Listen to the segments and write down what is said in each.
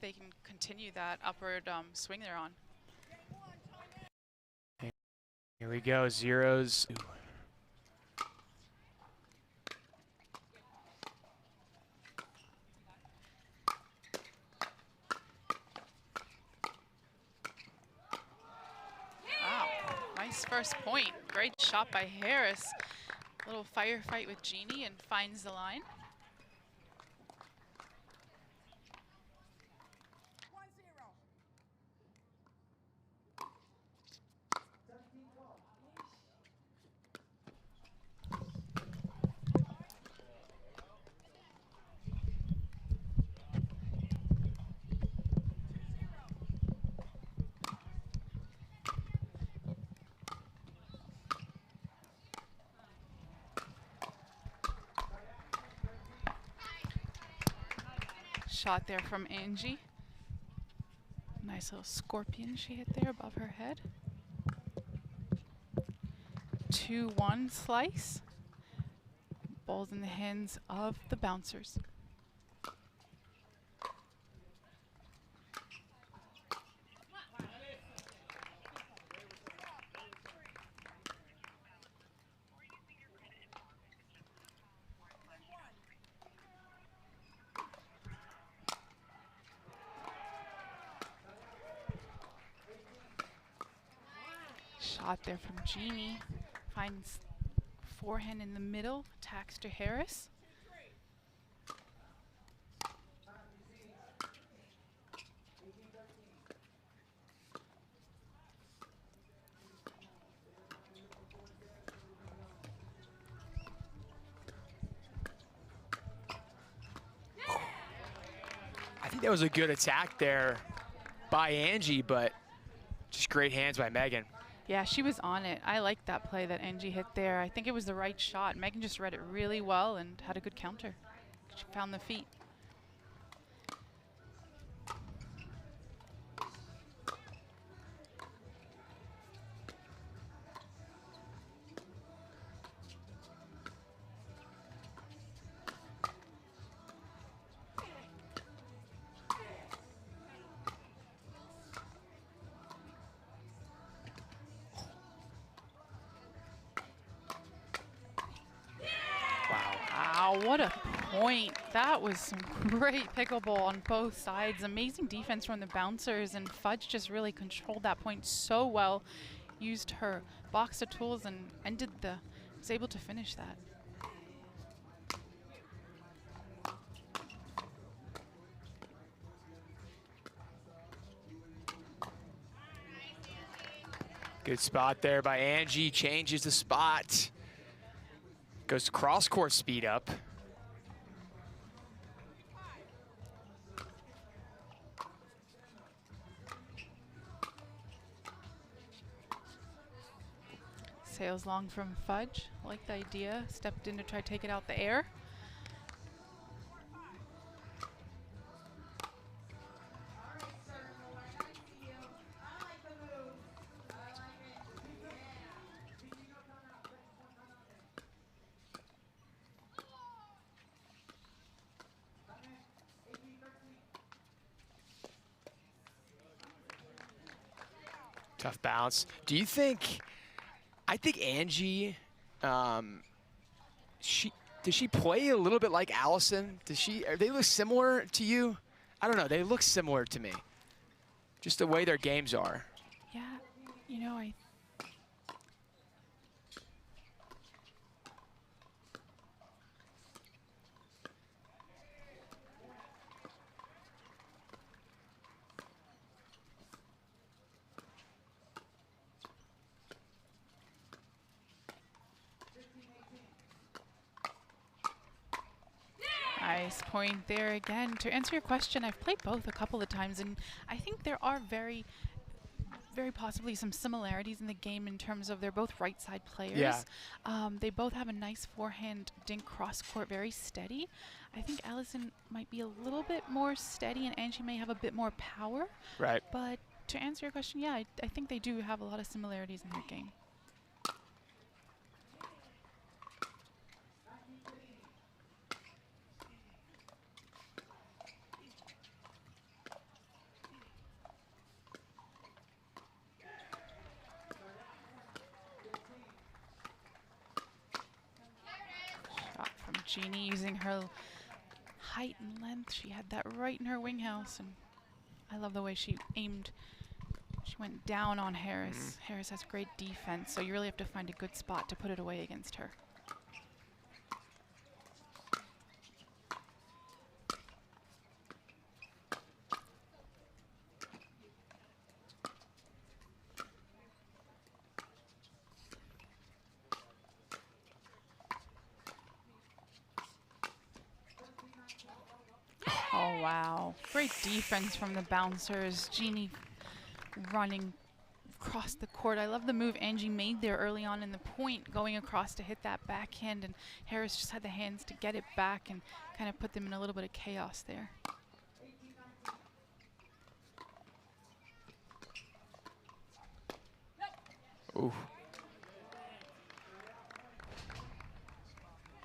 they can continue that upward swing they're on. Here we go, zeros. Wow, nice first point. Great shot by Harris. Little firefight with Jeannie and finds the line. Shot there from Angie. Nice little scorpion she hit there above her head. 2-1 slice. Ball's in the hands of the bouncers. Shot there from Jeannie. Finds forehand in the middle, attacks to Harris. I think that was a good attack there by Angie, but just great hands by Megan. Yeah, she was on it. I liked that play that Angie hit there. I think it was the right shot. Megan just read it really well and had a good counter. She found the feet. Wow, what a point. That was some great pickleball on both sides. Amazing defense from the bouncers, and Fudge just really controlled that point so well. Used her box of tools and was able to finish that. Good spot there by Angie, changes the spot. Goes cross-court speed up. Sails long from Fudge. Liked the idea. Stepped in to try to take it out the air. Tough bounce. Do you think, I think Angie, does she play a little bit like Allison? Are they look similar to you? I don't know, they look similar to me. Just the way their games are. Yeah, you know, nice point there again. To answer your question, I've played both a couple of times, and I think there are very possibly some similarities in the game in terms of they're both right side players. Yeah. They both have a nice forehand dink cross court, very steady. I think Allison might be a little bit more steady and Angie may have a bit more power. Right. But to answer your question, yeah, I think they do have a lot of similarities in their game. Jeannie using her height and length. She had that right in her wing house, and I love the way she aimed. She went down on Harris. Harris has great defense, so you really have to find a good spot to put it away against her. Oh, wow. Great defense from the bouncers. Jeannie running across the court. I love the move Angie made there early on in the point, going across to hit that backhand, and Harris just had the hands to get it back and kind of put them in a little bit of chaos there. Ooh.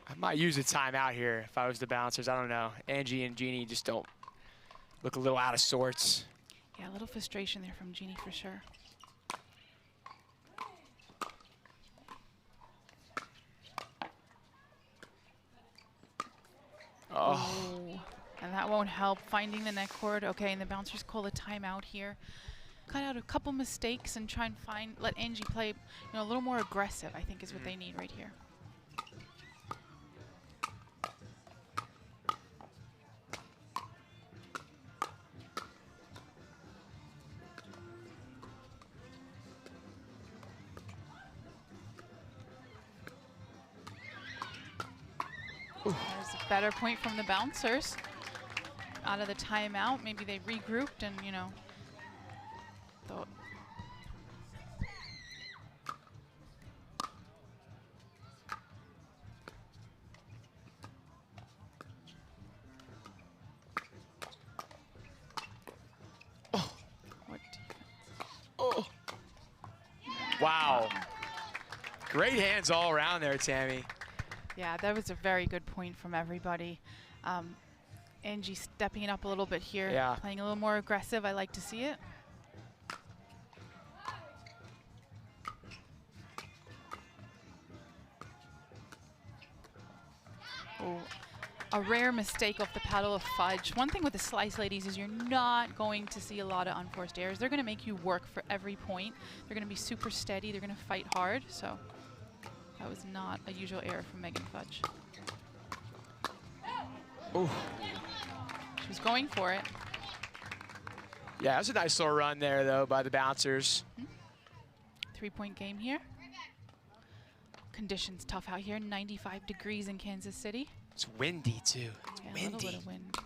I might use a timeout here if I was the bouncers. I don't know. Angie and Jeannie just don't look a little out of sorts. Yeah, a little frustration there from Jeannie for sure. Oh, and that won't help. Finding the net cord. Okay, and the bouncers call a timeout here. Cut out a couple mistakes and try and let Angie play, a little more aggressive, I think is what they need right here. There's a better point from the bouncers. Out of the timeout, maybe they regrouped and, thought. Oh. What defense? Oh. Wow. Great hands all around there, Tammy. Yeah, that was a very good point from everybody. Angie stepping it up a little bit here, playing a little more aggressive. I like to see it. Oh, a rare mistake off the paddle of fudge. One thing with the slice ladies is you're not going to see a lot of unforced errors. They're going to make you work for every point. They're going to be super steady. They're going to fight hard. So that was not a usual error from Megan Fudge. Ooh. She was going for it. Yeah, that was a nice little run there, though, by the bouncers. 3-point game here. Conditions tough out here, 95 degrees in Kansas City. It's windy, too. It's windy. A little bit of wind.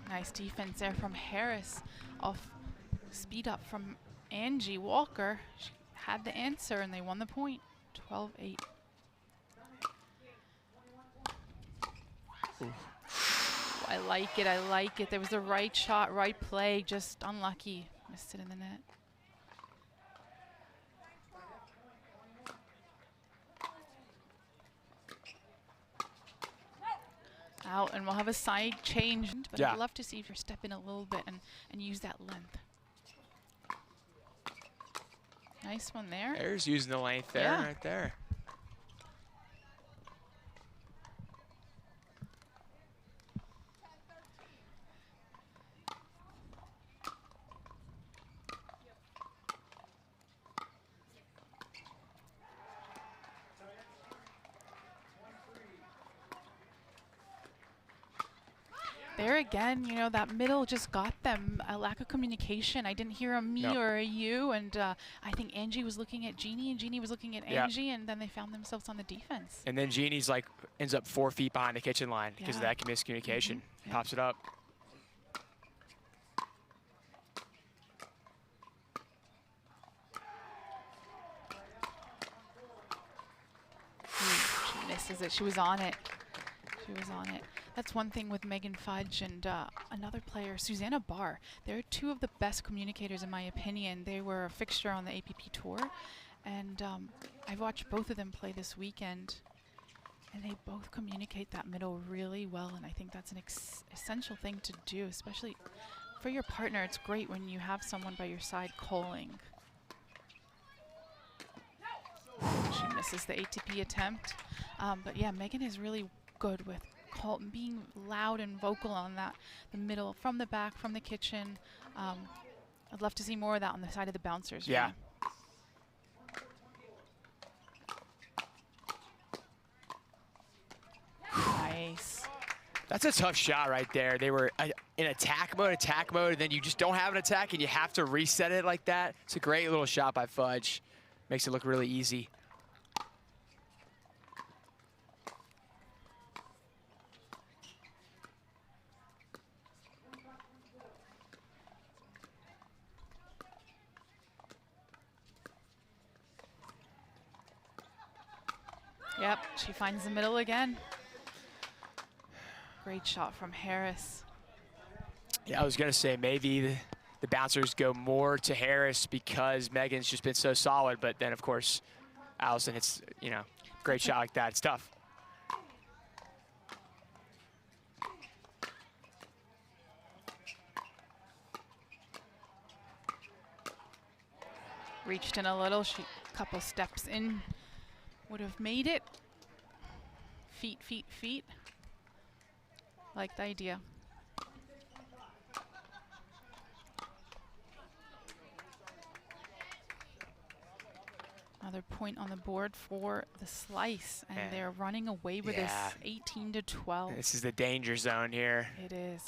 Nice defense there from Harris. Off speed up from Angie Walker. She had the answer and they won the point. 12-8. I like it, I like it. There was the right shot, right play, just unlucky. Missed it in the net. Out, and we'll have a side change, but I'd love to see if you're stepping a little bit and use that length. Nice one there. There's using the length there, right there. There again, that middle just got them a lack of communication. I didn't hear a me or a you, and I think Angie was looking at Jeannie, and Jeannie was looking at Angie, and then they found themselves on the defense. And then Jeannie's ends up 4 feet behind the kitchen line because of that miscommunication. Pops it up. She misses it. She was on it. She was on it. That's one thing with Megan Fudge and another player, Susanna Barr. They're two of the best communicators in my opinion. They were a fixture on the APP tour, and I've watched both of them play this weekend. And they both communicate that middle really well, and I think that's an essential thing to do, especially for your partner. It's great when you have someone by your side calling. She misses the ATP attempt. But yeah, Megan is really good with being loud and vocal on that, the middle, from the back, from the kitchen. I'd love to see more of that on the side of the bouncers. Yeah. Nice. That's a tough shot right there. They were in attack mode, and then you just don't have an attack and you have to reset it like that. It's a great little shot by Fudge. Makes it look really easy. Yep, she finds the middle again. Great shot from Harris. Yeah, I was going to say maybe the bouncers go more to Harris because Megan's just been so solid, but then, of course, Allison, it's, you know, great shot like that. It's tough. Reached in a little, she couple steps in, would have made it. Feet, feet, feet. Like the idea. Another point on the board for the slice, and they're running away with this 18-12. This is the danger zone here. It is.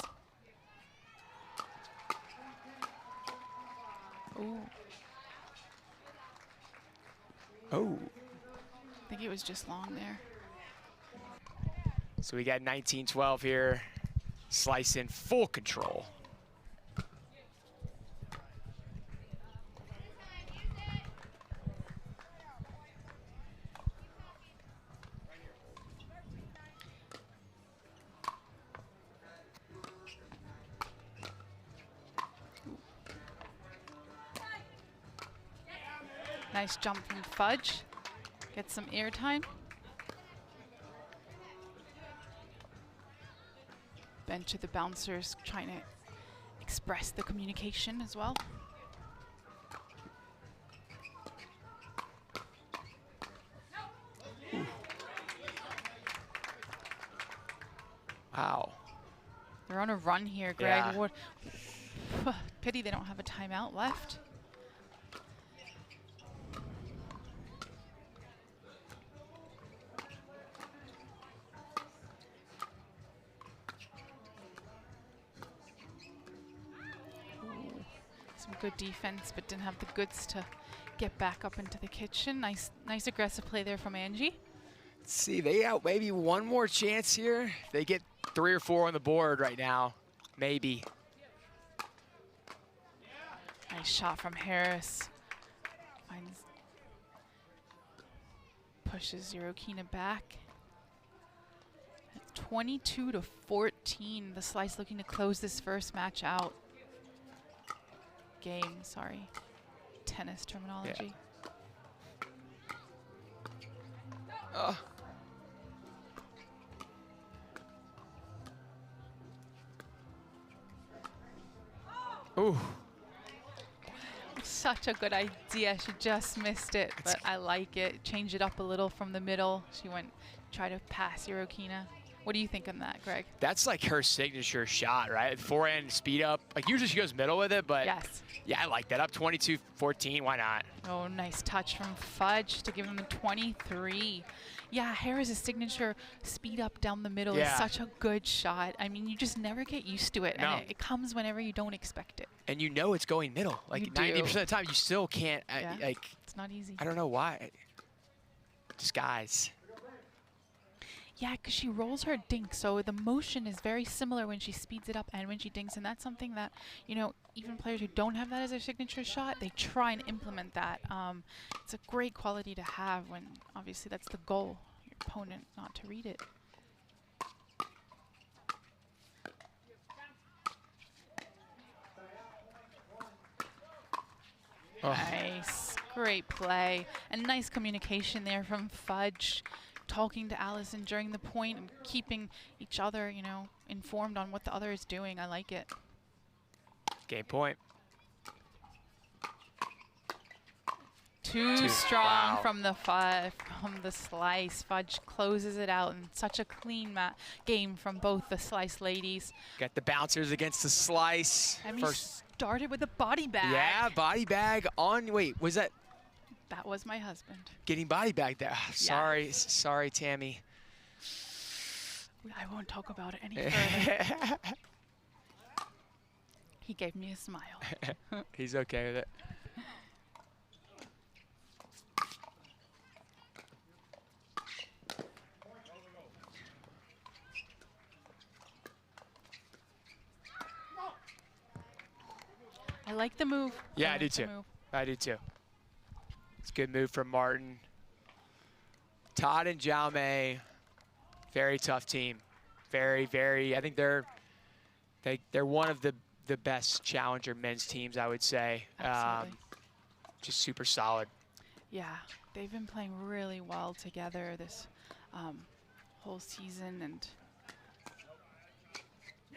Ooh. Oh. I think it was just long there. So we got 19-12 here. Slice in full control. Nice jump from Fudge. Get some air time. Bench of the bouncers trying to express the communication as well. Ooh. Wow. They're on a run here, Greg. Yeah. What, pity they don't have a timeout left. Good defense, but didn't have the goods to get back up into the kitchen. Nice aggressive play there from Angie. Let's see, they out maybe one more chance here. They get 3 or 4 on the board right now, maybe. Nice shot from Harris. Pushes Zerokina back. 22-14. The Slice looking to close this first match out. Game, sorry. Tennis terminology. Yeah. Ooh. Such a good idea. She just missed it, but I like it. Change it up a little from the middle. She went, try to pass Zerokina. What do you think on that, Greg? That's like her signature shot, right? Forehand, speed up. Like usually she goes middle with it, but yes. Yeah, I like that. Up 22-14, why not? Oh, nice touch from Fudge to give him the 23. Yeah, Harris' signature speed up down the middle is such a good shot. I mean, you just never get used to it, and it comes whenever you don't expect it. And you know it's going middle. Like 90% of the time, you still can't, like. It's not easy. I don't know why. Disguise. Yeah, because she rolls her dink, so the motion is very similar when she speeds it up and when she dinks, and that's something that, you know, even players who don't have that as their signature shot, they try and implement that. It's a great quality to have when, obviously, that's the goal, your opponent not to read it. Oh. Nice, great play, and nice communication there from Fudge. talking to Allison during the point and keeping each other, you know, informed on what the other is doing. I like it. Game point. Too strong wow. from the slice. Fudge closes it out, and such a clean game from both the slice ladies. Got the bouncers against the slice. And first started with a body bag. Yeah, body bag on. Wait, was that? That was my husband. Getting body bag there. Sorry, yeah. Sorry, Tammy. I won't talk about it any further. He gave me a smile. He's okay with it. I like the move. Yeah, I do too. I do too. It's a good move from Martin. Todd and Jaume, very tough team. Very, very. I think they're one of the best challenger men's teams, I would say. Absolutely. Just super solid. Yeah, they've been playing really well together this whole season, and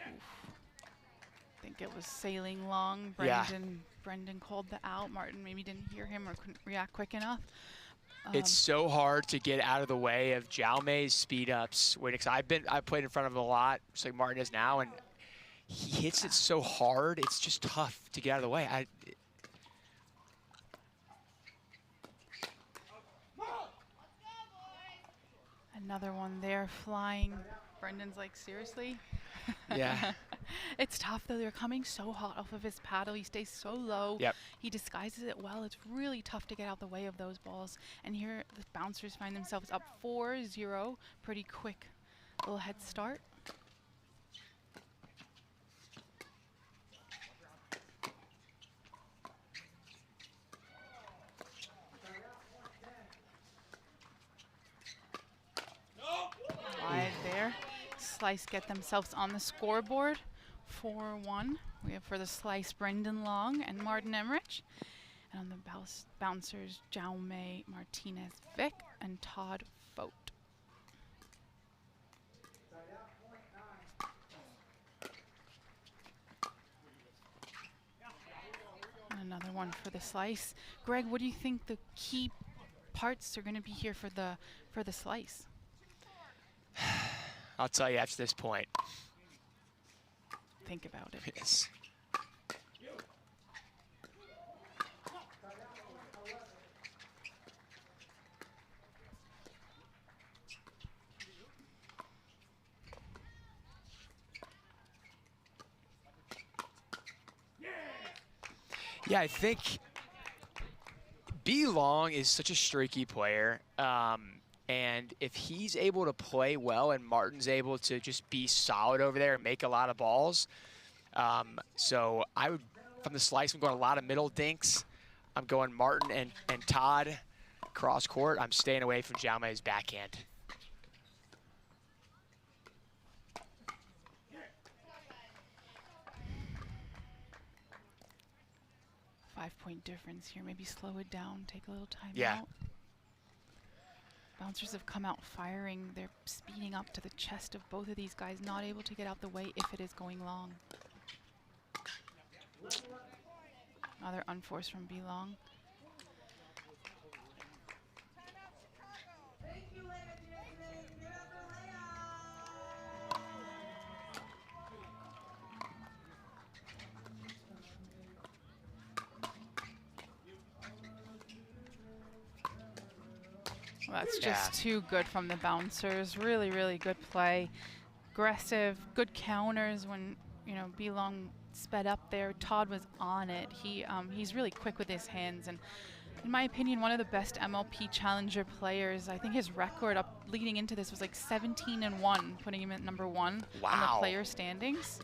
I think it was sailing long. Brendan called the out. Martin maybe didn't hear him or couldn't react quick enough. It's so hard to get out of the way of Jaume's speed ups. I've played in front of him a lot, just like Martin is now, and he hits it so hard. It's just tough to get out of the way. Another one there flying. Brendan's like, seriously? Yeah. It's tough, though. They're coming so hot off of his paddle. He stays so low. Yep. He disguises it well. It's really tough to get out the way of those balls. And here the bouncers find themselves up 4-0. Pretty quick little head start. Wide there. Slice get themselves on the scoreboard. 4-1. We have for the slice Brendan Long and Martin Emmerich. And on the bouncers, Jaume Martinez Vic and Todd Vogt. And another one for the slice. Greg, what do you think the key parts are going to be here for the slice? I'll tell you after this point. Think about it. Yes. Yeah, I think B. Long is such a streaky player. And if he's able to play well and Martin's able to just be solid over there and make a lot of balls. So I would, from the slice, I'm going a lot of middle dinks. I'm going Martin and Todd cross court. I'm staying away from Jaume's backhand. Five-point difference here. Maybe slow it down, take a little time Yeah. out. Bouncers have come out firing. They're speeding up to the chest of both of these guys, not able to get out the way if it is going long. Another unforced from B. Long. That's just too good from the bouncers. Really, really good play. Aggressive, good counters when, you know, B. Long sped up there. Todd was on it. He's really quick with his hands, and in my opinion, one of the best MLP challenger players. I think his record up leading into this was like 17-1, putting him at number 1 on the player standings.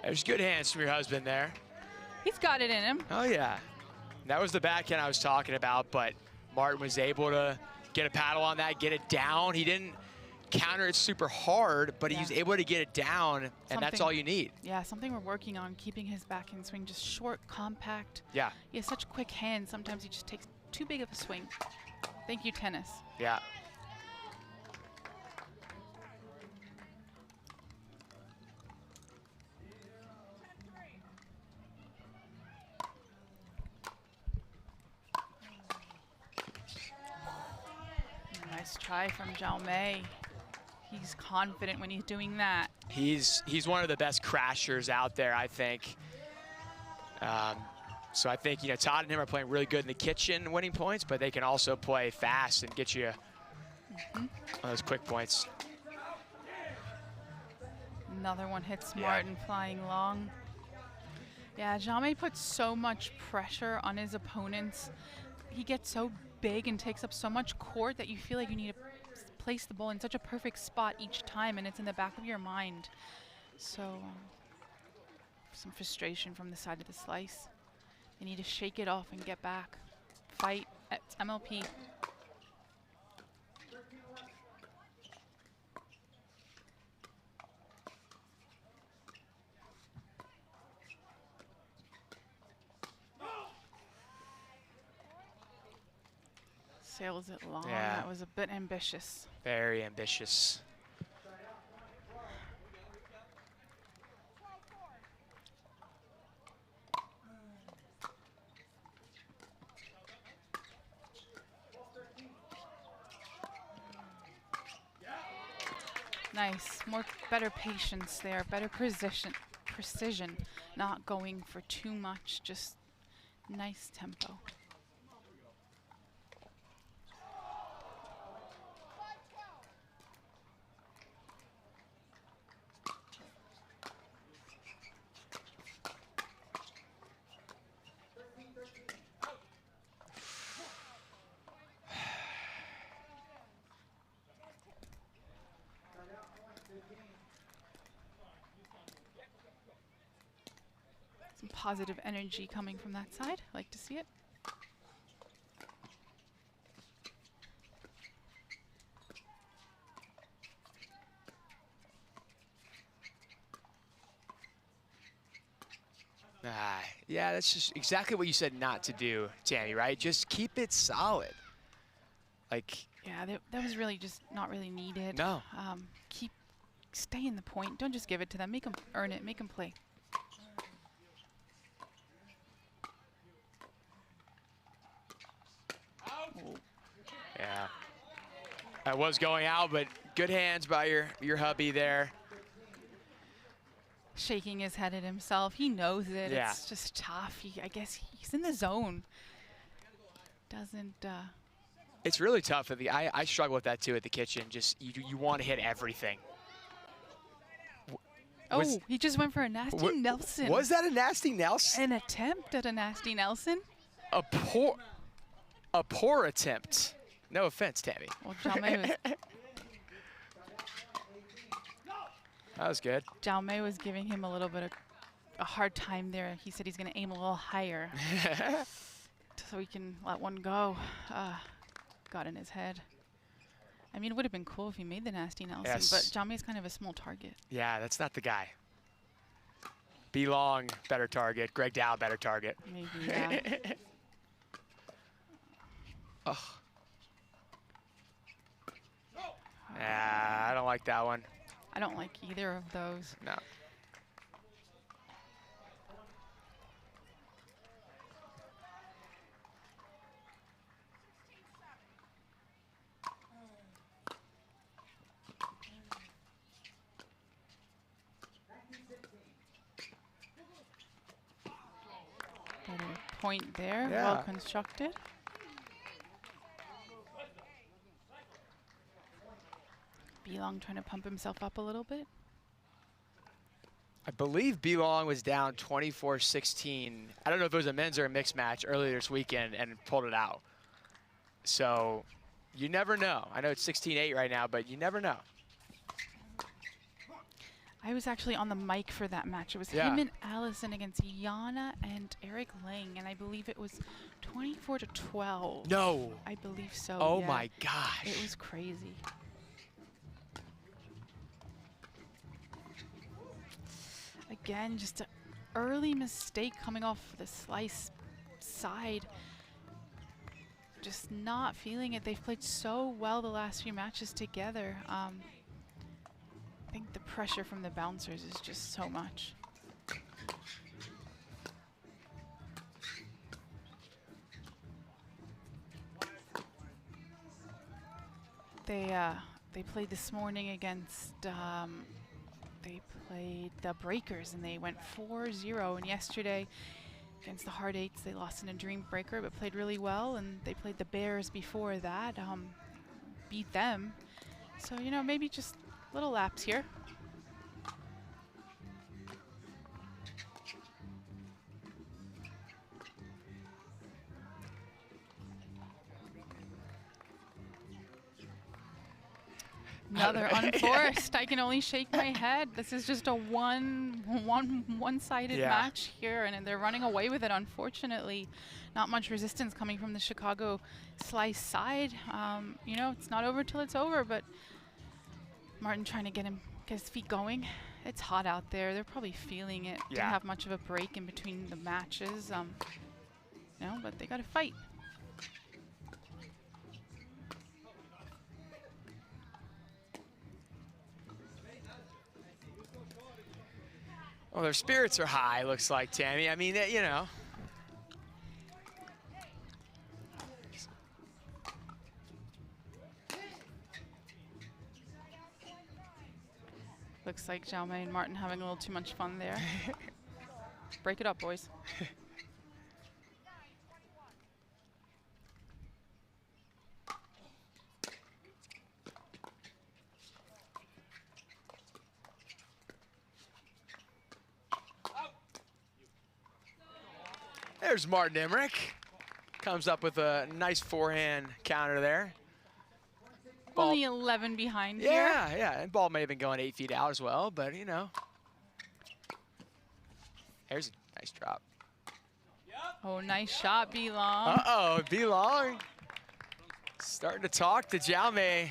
There's good hands from your husband there. He's got it in him. Oh, yeah. That was the backhand I was talking about, but Martin was able to get a paddle on that, get it down. He didn't counter it super hard, but he was able to get it down, and that's all you need. Yeah, something we're working on, keeping his backhand swing just short, compact. Yeah. He has such quick hands. Sometimes he just takes too big of a swing. Thank you, tennis. Yeah. Nice try from Jaume. He's confident when he's doing that. He's one of the best crashers out there, I think. So I think, you know, Todd and him are playing really good in the kitchen winning points, but they can also play fast and get you on those quick points. Another one hits Martin flying long. Yeah, Jaume puts so much pressure on his opponents. He gets so big and takes up so much court that you feel like you need to place the ball in such a perfect spot each time, and it's in the back of your mind. So some frustration from the side of the slice. They need to shake it off and get back. Fight at MLP. Sails it long. Yeah. That was a bit ambitious. Very ambitious. Nice, better patience there, better precision, not going for too much, just nice tempo. Some positive energy coming from that side. Like to see it. Yeah, that's just exactly what you said not to do, Tammy, right? Just keep it solid. Like, yeah, that was really just not really needed. No. Stay in the point. Don't just give it to them. Make them earn it. Make them play. Yeah. That was going out, but good hands by your hubby there. Shaking his head at himself. He knows it. Yeah. It's just tough. I guess he's in the zone. Doesn't... It's really tough. I struggle with that, too, at the kitchen. Just, you want to hit everything. Oh, he just went for a nasty Nelson. Was that a nasty Nelson? An attempt at a nasty Nelson? A poor attempt. No offense, Tammy. Well, Jaume was... That was good. Jaume was giving him a little bit of a hard time there. He said he's going to aim a little higher so he can let one go. Got in his head. I mean, it would have been cool if he made the nasty Nelson, but Jaume is kind of a small target. Yeah, that's not the guy. B. Long, better target. Greg Dow, better target. Maybe, yeah. Ugh. Yeah, I don't like that one. I don't like either of those. No. Better point there, Yeah. well constructed. B-Long trying to pump himself up a little bit. I believe B. Long was down 24-16. I don't know if it was a men's or a mixed match earlier this weekend and pulled it out. So you never know. I know it's 16-8 right now, but you never know. I was actually on the mic for that match. It was him and Allison against Yana and Eric Lang, and I believe it was 24-12. No. I believe so. Oh yeah. my gosh. It was crazy. Again, just an early mistake coming off the slice side. just not feeling it. They've played so well the last few matches together. I think the pressure from the bouncers is just so much. They played this morning against, they played the Breakers, and they went 4-0. And yesterday against the Hard Eights, they lost in a Dream Breaker, but played really well. And they played the Bears before that, beat them. So, you know, maybe just little laps here. Another unforced. I can only shake my head. This is just a one-sided match here, and they're running away with it, unfortunately. Not much resistance coming from the Chicago slice side. You know, it's not over till it's over, but Martin trying to get his feet going. It's hot out there. They're probably feeling it. Didn't have much of a break in between the matches. No, but they got to fight. Well, their spirits are high, looks like, Tammy. I mean, you know. Looks like Jaume and Martin having a little too much fun there. Break it up, boys. There's Martin Emmerich. Comes up with a nice forehand counter there. Ball. Only 11 behind here. Yeah, yeah, and ball may have been going 8 feet out as well, but you know. There's a nice drop. Oh, nice shot, B-Long. Uh-oh, B-Long. Starting to talk to Jaume.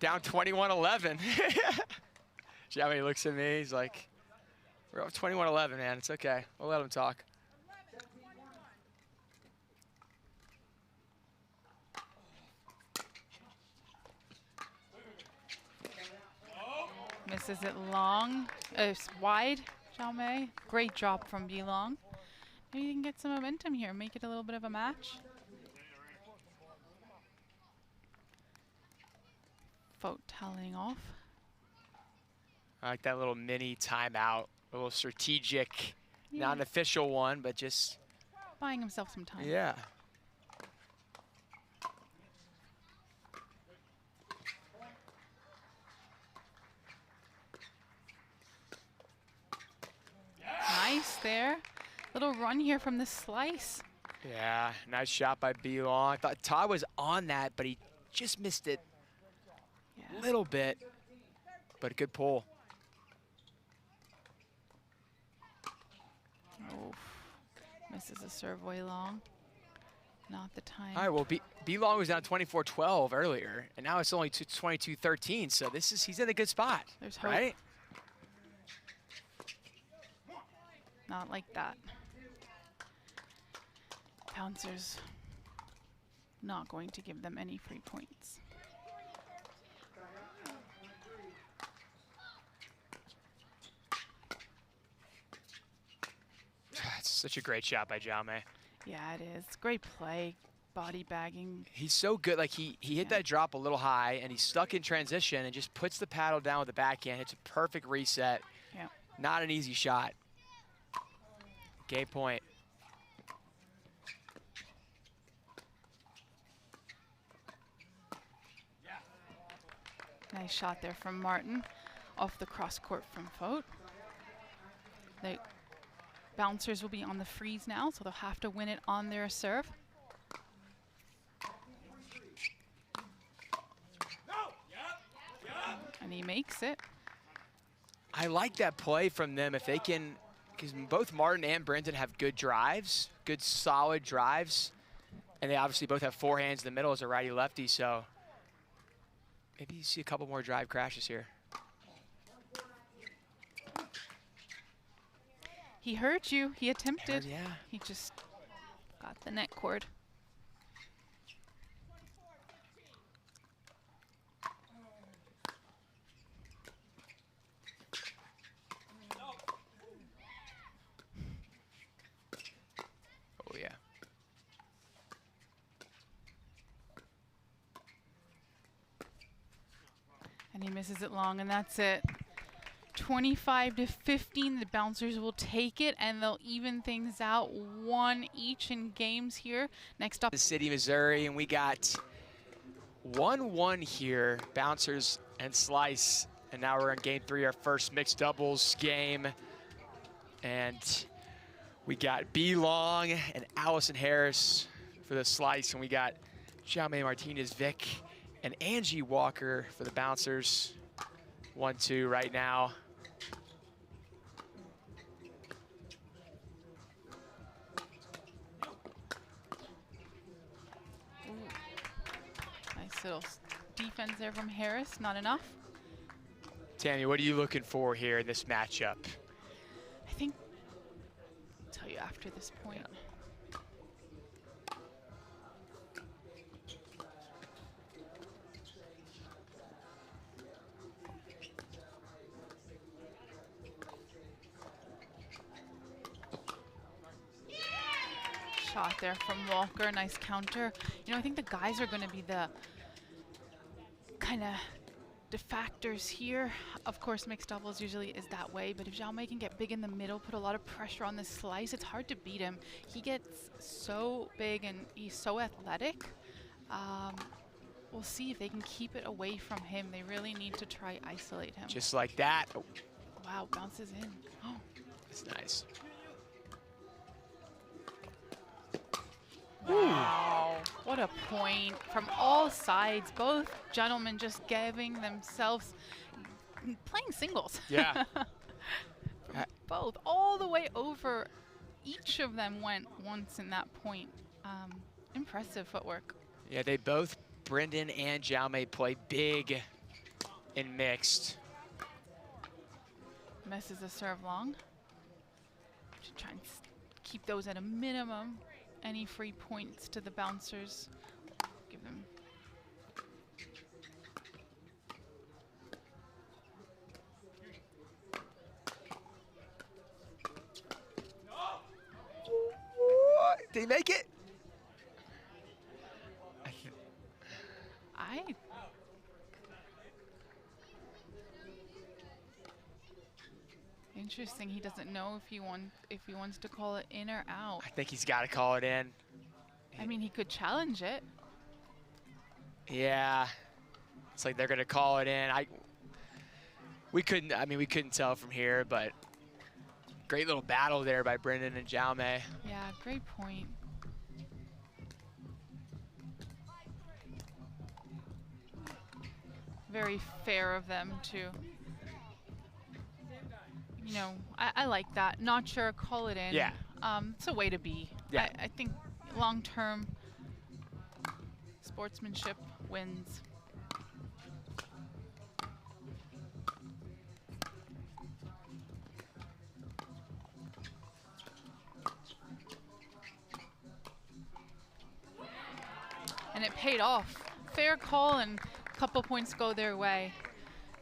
Down 21-11. Jaume looks at me, he's like, we're up 21-11, man, it's okay. We'll let him talk. Misses it long. It's wide, Jaume. Great drop from B-Long. Maybe you can get some momentum here, make it a little bit of a match. Vote tallying off. I like that little mini timeout, a little strategic, not an official one, but just buying himself some time. Yeah. Nice there. Little run here from the slice. Yeah, nice shot by B-Long. I thought Todd was on that, but he just missed it a little bit, but a good pull. Oh, misses a serve way long. Not the time. All right, well, B-Long was down 24-12 earlier, and now it's only 22-13, so he's in a good spot. There's hope. Right? Not like that. Bouncers not going to give them any free points. That's such a great shot by Jaume. Yeah, it is. Great play, body bagging. He's so good. Like he hit that drop a little high, and he's stuck in transition and just puts the paddle down with the backhand. It's a perfect reset. Yeah. Not an easy shot. Game point. Nice shot there from Martin off the cross court from Fote. The bouncers will be on the freeze now, so they'll have to win it on their serve. And he makes it. I like that play from them if they can, because both Martin and Brendan have good drives, good solid drives, and they obviously both have forehands in the middle as a righty-lefty, so maybe you see a couple more drive crashes here. He heard you. He attempted. Yeah. He just got the net cord. Misses it long, and that's it. 25 to 15, the bouncers will take it, and they'll even things out 1 each in games here. Next up, the city, Missouri, and we got 1-1 here, bouncers and slice. And now we're in game 3, our first mixed doubles game. And we got B. Long and Allison Harris for the slice, and we got Jaume Martinez, Vic, and Angie Walker for the bouncers. 1-2 right now. nice little defense there from Harris, not enough. Tammy, what are you looking for here in this matchup? I think I'll tell you after this point. Yeah. Shot there from Walker, nice counter. You know, I think the guys are going to be the kind of factors here. Of course, mixed doubles usually is that way, but if Jaume can get big in the middle, put a lot of pressure on the slice, it's hard to beat him. He gets so big and he's so athletic. We'll see if they can keep it away from him. They really need to try isolate him. Just like that. Oh. Wow, bounces in. Oh, That's nice. wow, what a point from all sides. Both gentlemen just giving themselves, playing singles. Yeah. Both, all the way over. Each of them went once in that point. Impressive footwork. Yeah, they both, Brendan and Jaume, play big in mixed. Misses the serve long. Should try and keep those at a minimum. Any free points to the bouncers, give them. Did he make it? Interesting. He doesn't know if he wants to call it in or out. I think he's got to call it in. I mean, he could challenge it. Yeah, it's like they're gonna call it in. We couldn't tell from here, but great little battle there by Brendan and Jaume. Yeah, great point. Very fair of them to, you know, I like that. Not sure, call it in. Yeah. It's a way to be. Yeah. I think long-term sportsmanship wins. And it paid off. Fair call, and a couple points go their way.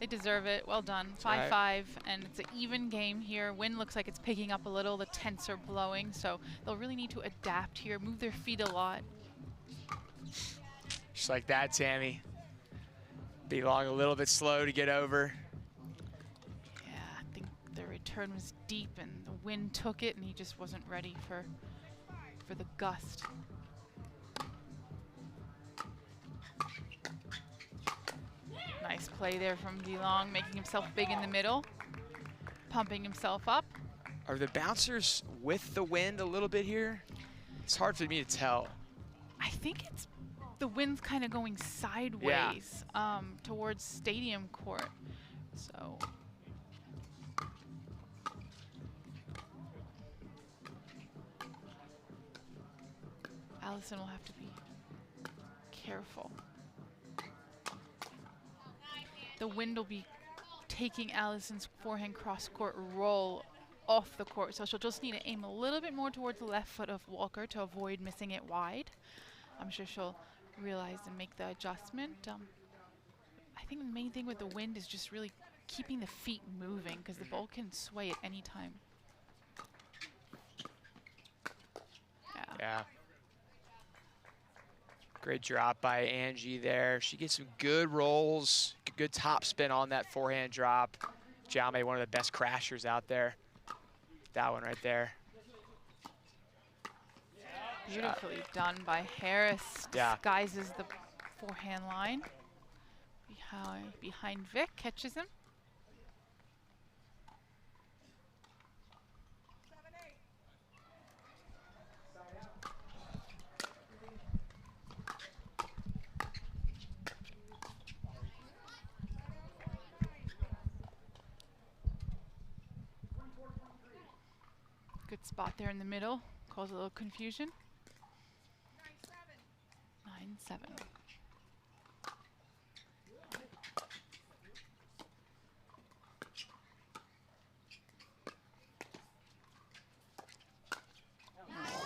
They deserve it. Well done. 5-5, and it's an even game here. Wind looks like it's picking up a little. The tents are blowing, so they'll really need to adapt here, move their feet a lot. Just like that, Tammy. Be long a little bit slow to get over. Yeah, I think the return was deep, and the wind took it, and he just wasn't ready for the gust. Nice play there from DeLong, making himself big in the middle, pumping himself up. Are the bouncers with the wind a little bit here? It's hard for me to tell. I think it's the wind's kind of going sideways, towards stadium court. So Allison will have to be careful. The wind will be taking Allison's forehand cross-court roll off the court, so she'll just need to aim a little bit more towards the left foot of Walker to avoid missing it wide. I'm sure she'll realize and make the adjustment. I think the main thing with the wind is just really keeping the feet moving, because the ball can sway at any time. Yeah. Great drop by Angie there. She gets some good rolls, good top spin on that forehand drop. Jaume, one of the best crashers out there. That one right there. Beautifully done by Harris. Yeah. Disguises the forehand line. Behind Vic, catches him. Good spot there in the middle. Cause a little confusion. 9-7.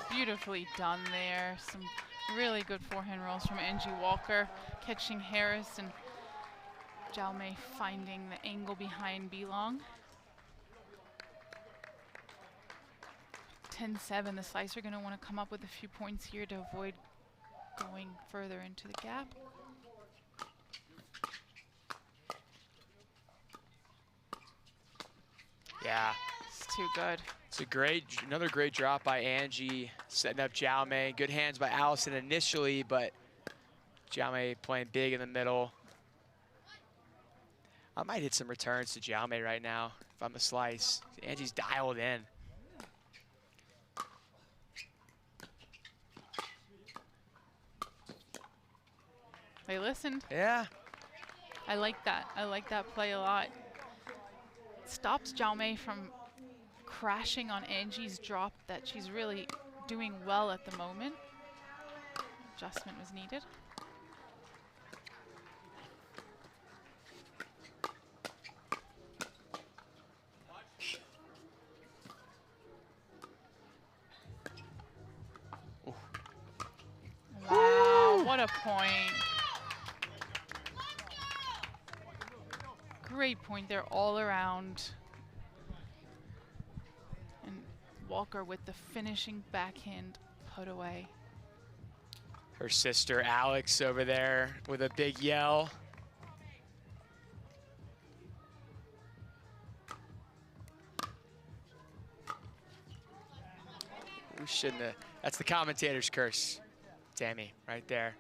Beautifully done there. Some really good forehand rolls from Angie Walker, catching Harris, and Jaume finding the angle behind Belong. 10-7. The Slice are going to want to come up with a few points here to avoid going further into the gap. Yeah. It's too good. It's another great drop by Angie, setting up Jaume. Good hands by Allison initially, but Jaume playing big in the middle. I might hit some returns to Jaume right now if I'm a Slice. Angie's dialed in. They listened. Yeah. I like that. I like that play a lot. Stops Jaume from crashing on Angie's drop that she's really doing well at the moment. Adjustment was needed. Wow, what a point. Great point there all around. And Walker with the finishing backhand put away. Her sister Alex over there with a big yell. We shouldn't have. That's the commentator's curse, Tammy, right there.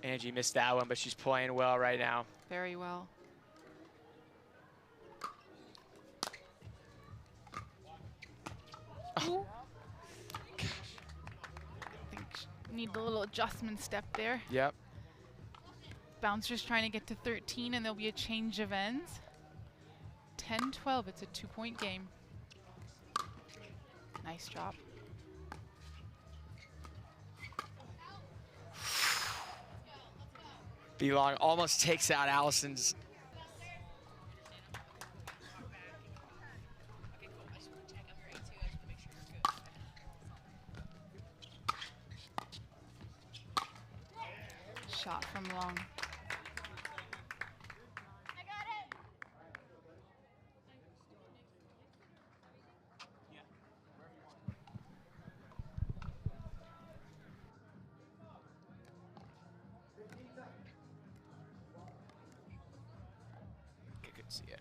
Angie missed that one, but she's playing well right now. Very well. Oh. I think need a little adjustment step there. Yep. Bouncers trying to get to 13, and there'll be a change of ends. 10-12, it's a 2-point game. Nice drop. Belong almost takes out Allison's. Shot from Long. See it.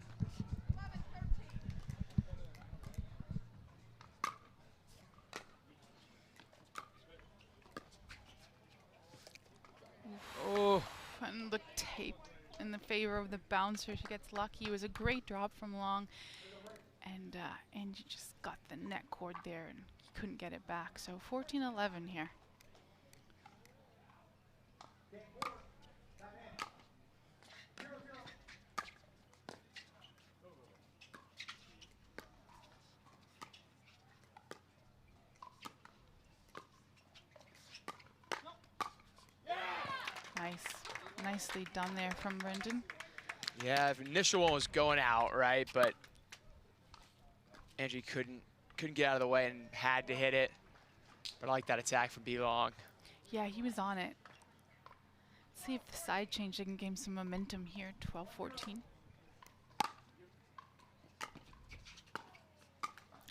Oh, And the tape in the favor of the bouncer. She gets lucky. It was a great drop from Long, and Angie just got the net cord there, and he couldn't get it back. So 14-11 here. Nicely done there from Brendan. Yeah, the initial one was going out, right? But Angie couldn't get out of the way and had to hit it. But I like that attack from Belong. Yeah, he was on it. Let's see if the side change, they can gain some momentum here. 12-14.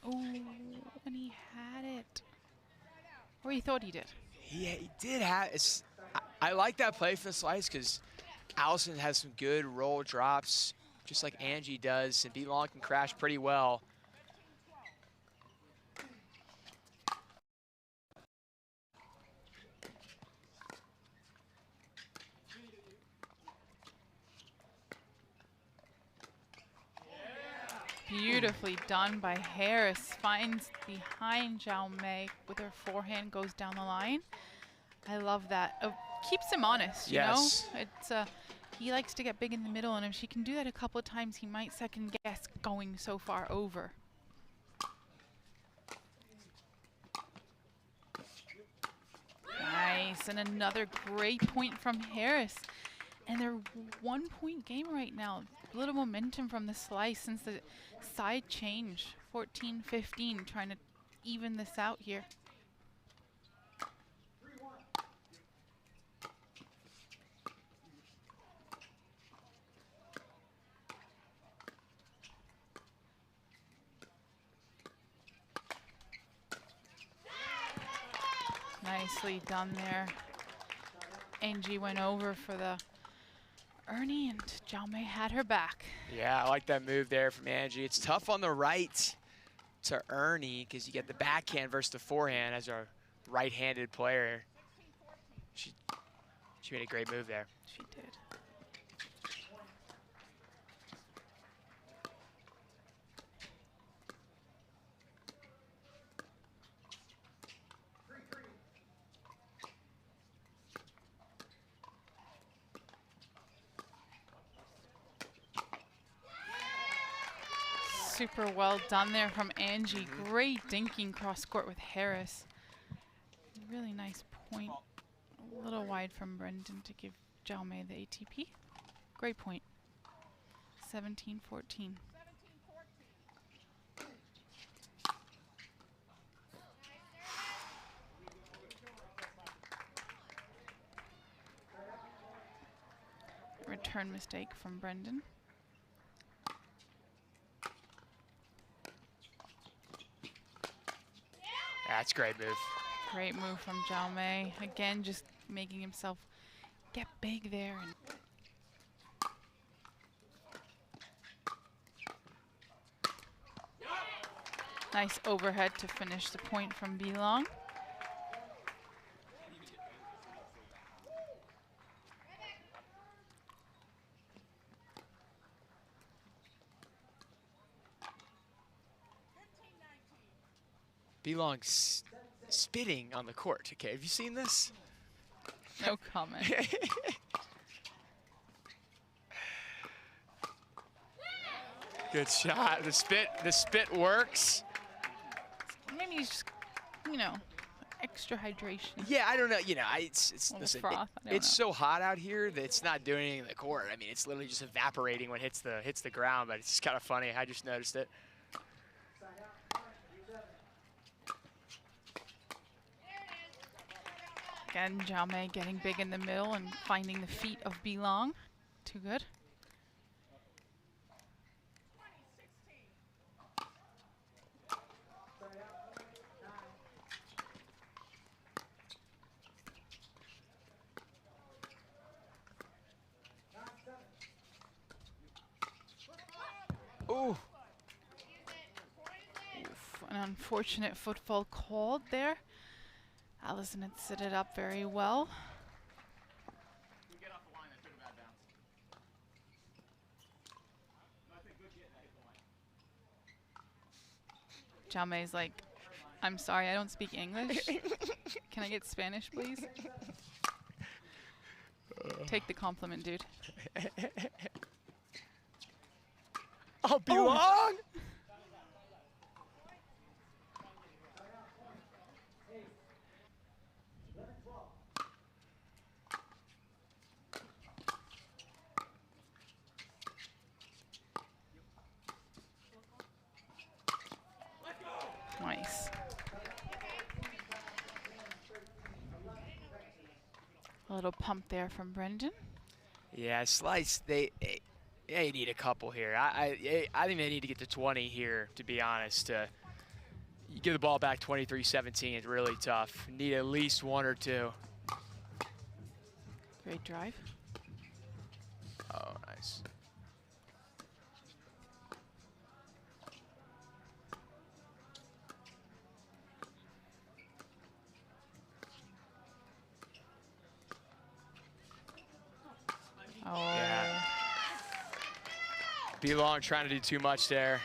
Oh, and he had it. Or he thought he did. Yeah, he did have. I like that play for the slice because Allison has some good roll drops, just like Angie does, and Blanc can crash pretty well. Beautifully done by Harris. Finds behind Jaume with her forehand, goes down the line. I love that. Keeps him honest, you know? It's he likes to get big in the middle, and if she can do that a couple of times, he might second guess going so far over. Nice, and another great point from Harris. And they're 1 point game right now. A little momentum from the slice since the side change. 14-15, trying to even this out here. Nicely done there. Angie went over for the Ernie, and Jaume had her back. Yeah, I like that move there from Angie. It's tough on the right to Ernie because you get the backhand versus the forehand as a right-handed player. She made a great move there. She did. Super well done there from Angie. Great dinking cross court with Harris. Really nice point. A little wide from Brendan to give Jaume the ATP. Great point. 17-14. Return mistake from Brendan. That's a great move. Great move from Jaume. Again, just making himself get big there. And nice overhead to finish the point from Blanc. Blanc spitting on the court. Okay, have you seen this? No comment. Good shot. The spit works. Maybe he's just, you know, extra hydration. Yeah, I don't know. You know, it's listen, froth, it's so hot out here that it's not doing anything in the court. I mean, it's literally just evaporating when it hits the ground. But it's just kind of funny. I just noticed it. Again, Jaume getting big in the middle and finding the feet of Blanc. Too good. Ooh. Oof, an unfortunate footfall called there. Allison had set it up very well. Jaume's like, I'm sorry, I don't speak English. Can I get Spanish, please? Take the compliment, dude. Oh, Blanc! Nice. A little pump there from Brendan. Yeah, slice. They need a couple here. I think they need to get to 20 here, to be honest. You give the ball back 23-17, it's really tough. Need at least one or two. Great drive. Oh, nice. Oh. Yeah. Belong trying to do too much there.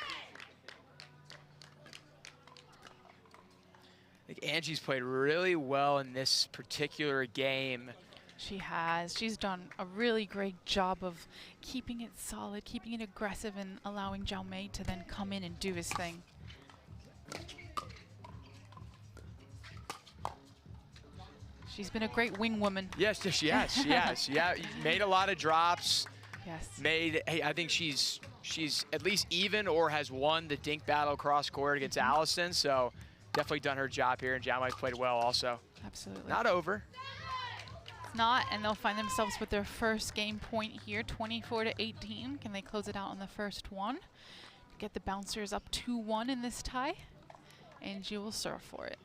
I think Angie's played really well in this particular game. She has. She's done a really great job of keeping it solid, keeping it aggressive, and allowing Zhao Mei to then come in and do his thing. She's been a great wing woman. Yes, she has. Yeah, made a lot of drops. Yes. Hey, I think she's at least even or has won the dink battle cross court against Allison. So definitely done her job here, and Zhao Mei's played well also. Absolutely. Not over. It's not, and they'll find themselves with their first game point here, 24-18. Can they close it out on the first one? Get the bouncers up 2-1 in this tie, and she will serve for it.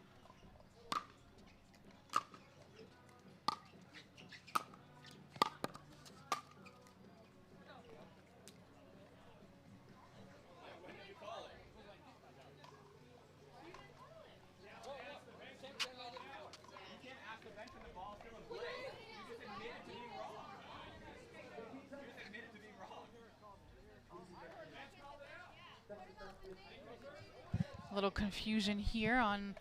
A little confusion here on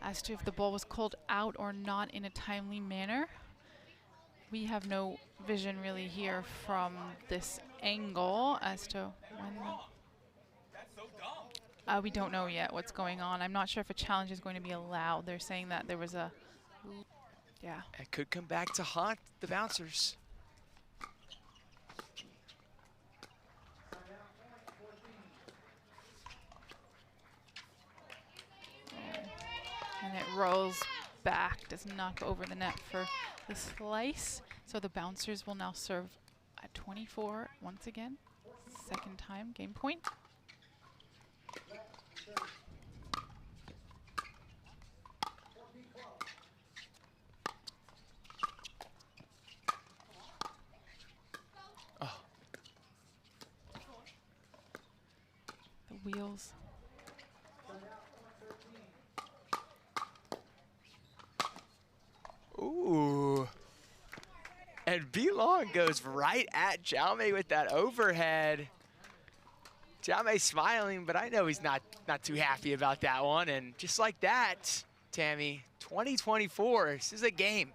as to if the ball was called out or not in a timely manner. We have no vision really here from this angle as to when we don't know yet what's going on. I'm not sure if a challenge is going to be allowed. They're saying that there was a, yeah. It could come back to haunt the bouncers. And it rolls back, does not go over the net for the slice. So the bouncers will now serve at 24 once again. Second time, game point. Oh. The wheels. Ooh. And Belong goes right at Zhao Mei with that overhead. Zhao Mei smiling, but I know he's not too happy about that one. And just like that, Tammy, 2024, this is a game.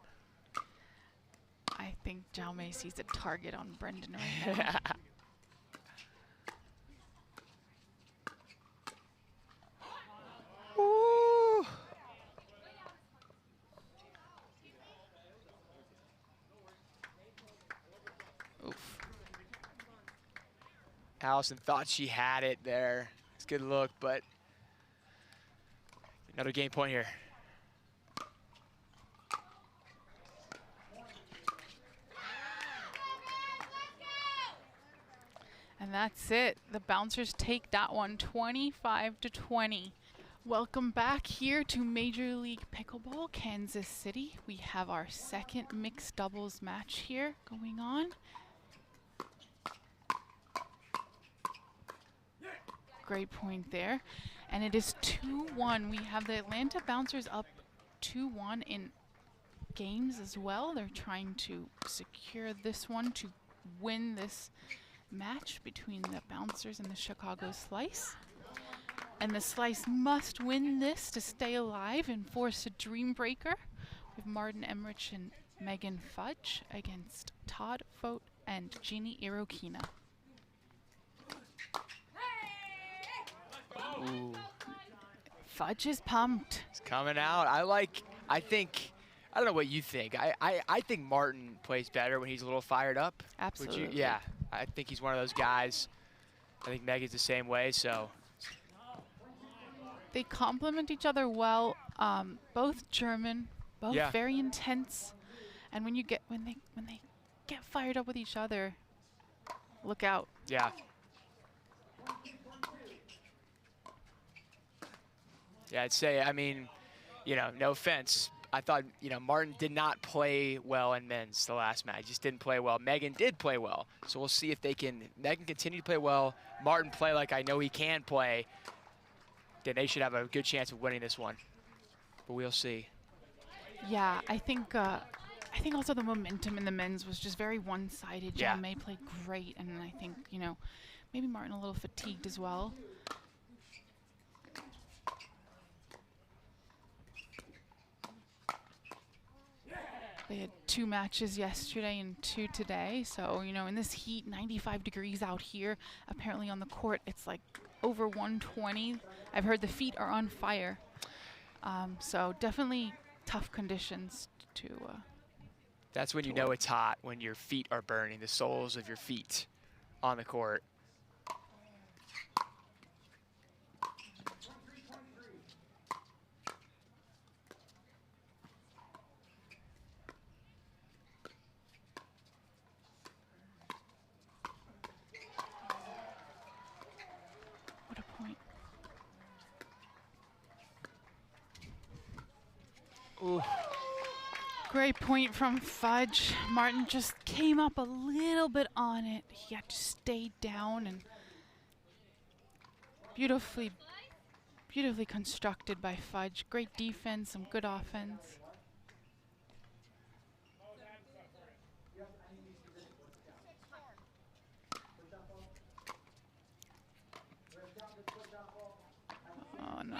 I think Zhao Mei sees a target on Brendan right now. Ooh. Oof. Allison thought she had it there. It's a good look, but another game point here. And that's it. The bouncers take that one 25-20. Welcome back here to Major League Pickleball, Kansas City. We have our second mixed doubles match here going on. Great point there. And it is 2-1. We have the Atlanta Bouncers up 2-1 in games as well. They're trying to secure this one to win this match between the Bouncers and the Chicago Slice. And the Slice must win this to stay alive and force a dream breaker with Martin Emmerich and Megan Fudge against Todd Fote and Jeannie Irokina. Ooh. Fudge is pumped. It's coming out. I think, I don't know what you think. I think Martin plays better when he's a little fired up. Absolutely. Would you? Yeah, I think he's one of those guys. I think Megan's the same way, so. They complement each other well. Both German, both very intense. And when they get fired up with each other, look out. Yeah. Yeah, I'd say, I mean, you know, no offense. I thought, you know, Martin did not play well in men's the last match. Just didn't play well. Megan did play well. So we'll see if they can, Megan continue to play well, Martin play like I know he can play, then they should have a good chance of winning this one. But we'll see. Yeah, I think also the momentum in the men's was just very one-sided. Yeah. John May played great, and I think, you know, maybe Martin a little fatigued as well. They had 2 matches yesterday and 2 today. So, you know, in this heat, 95 degrees out here. Apparently on the court, it's like over 120. I've heard the feet are on fire. So definitely tough conditions to... That's when you know it's hot, when your feet are burning, the soles of your feet on the court. What a point. Ooh. Great point from Fudge. Martin just came up a little bit on it. He had to stay down, and beautifully constructed by Fudge. Great defense, some good offense. Oh no.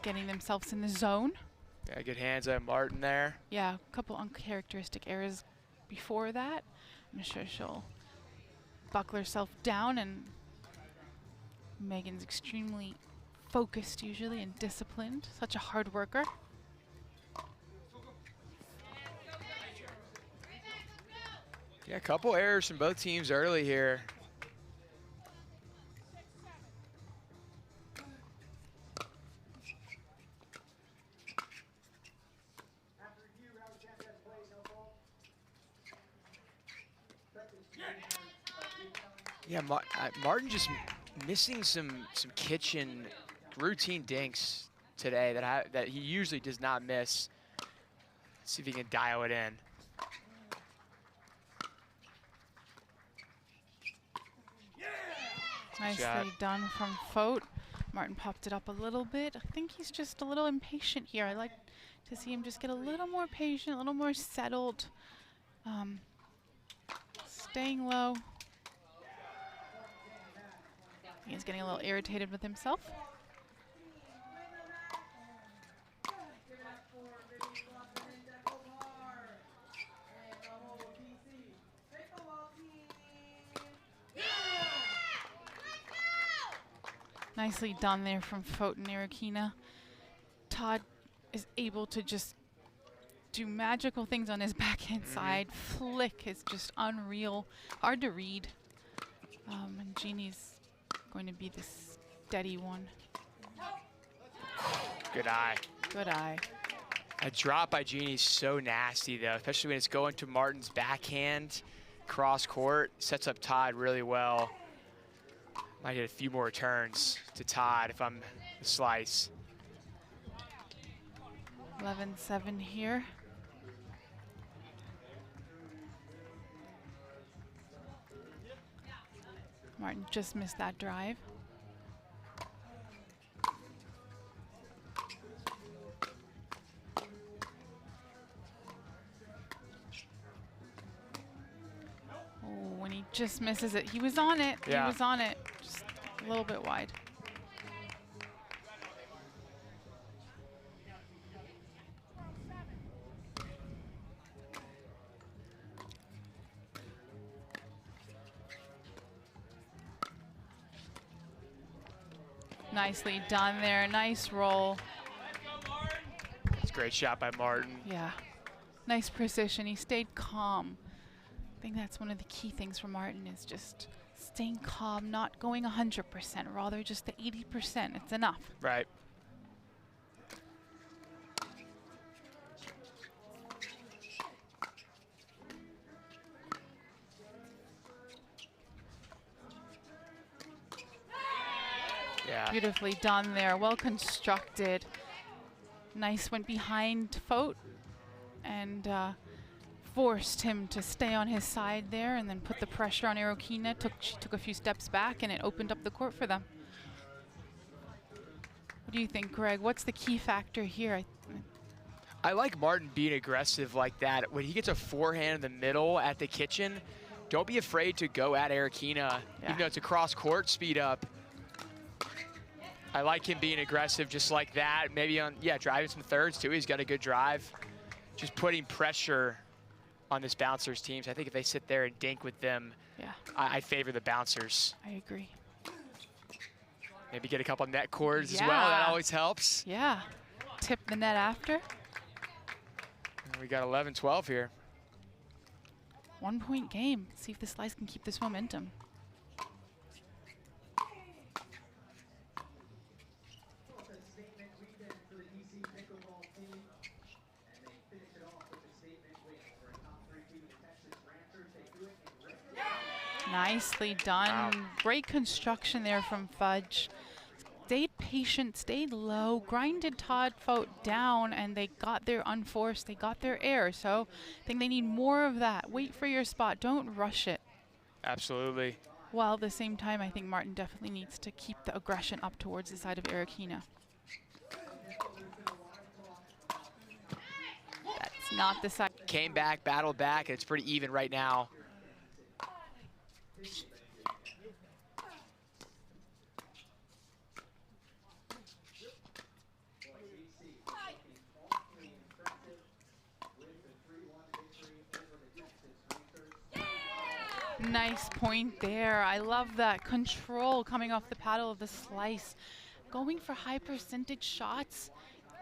Getting themselves in the zone. Yeah, good hands on Martin there. Yeah, a couple uncharacteristic errors before that. I'm sure she'll buckle herself down, and Megan's extremely focused usually and disciplined. Such a hard worker. Yeah, a couple errors from both teams early here. Yeah, Martin just missing some kitchen routine dinks today that he usually does not miss. Let's see if he can dial it in. Nicely done from Fote. Martin popped it up a little bit. I think he's just a little impatient here. I like to see him just get a little more patient, a little more settled. Staying low. He's getting a little irritated with himself. Nicely done there from Fote and Arikina. Todd is able to just do magical things on his backhand side. Flick is just unreal. Hard to read. And Jeannie's going to be the steady one. Good eye. Good eye. A drop by Jeannie's so nasty though, especially when it's going to Martin's backhand cross court. Sets up Todd really well. Might get a few more turns to Todd if I'm the slice. 11-7 here. Martin just missed that drive. Oh, when he just misses it. He was on it. Yeah. He was on it. Just a little bit wide. Nicely done there. Nice roll. It's a great shot by Martin. Yeah. Nice precision. He stayed calm. I think that's one of the key things for Martin is just staying calm, not going 100%, rather just the 80%. It's enough. Right. Yeah. Beautifully done there, well constructed. Nice, went behind Fote and forced him to stay on his side there and then put the pressure on Arokina. She took a few steps back and it opened up the court for them. What do you think, Greg? What's the key factor here? I like Martin being aggressive like that. When he gets a forehand in the middle at the kitchen, don't be afraid to go at Arokina. Even though it's a cross court speed up. I like him being aggressive just like that. Maybe on, driving some thirds too. He's got a good drive. Just putting pressure on this bouncers team. So I think if they sit there and dink with them, I favor the bouncers. I agree. Maybe get a couple net cords as well. That always helps. Yeah. Tip the net after. And we got 11-12 here. 1 point game. See if the Slice can keep this momentum. Nicely done. Wow. Great construction there from Fudge. Stayed patient, stayed low, grinded Todd Fote down, and they got their unforced, they got their air. So I think they need more of that. Wait for your spot, don't rush it. Absolutely. While at the same time, I think Martin definitely needs to keep the aggression up towards the side of Arokina. That's not the side. Came back, battled back, and it's pretty even right now. Nice point there. I love that control coming off the paddle of the Slice. Going for high percentage shots,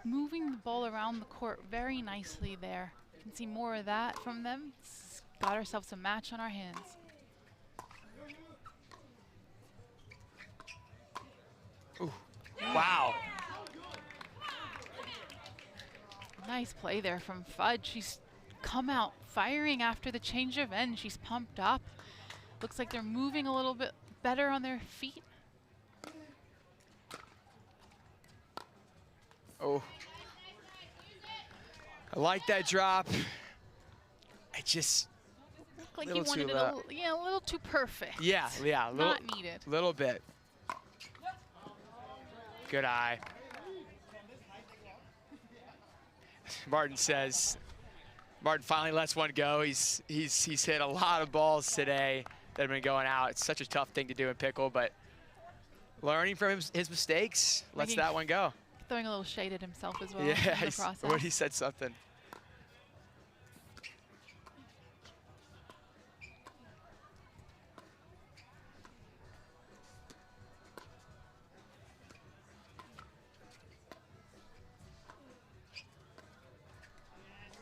moving the ball around the court very nicely there. You can see more of that from them. Got ourselves a match on our hands. Ooh. Wow. Nice play there from Fudge. She's come out firing after the change of end. She's pumped up. Looks like they're moving a little bit better on their feet. Oh. I like that drop. I just Looked like you wanted it a little too perfect. Yeah, Not needed. Little bit. Good eye. Martin says, Martin finally lets one go. He's hit a lot of balls today that have been going out. It's such a tough thing to do in pickle, but learning from his mistakes, lets that one go. Throwing a little shade at himself as well. Yeah, in the process. When he said something.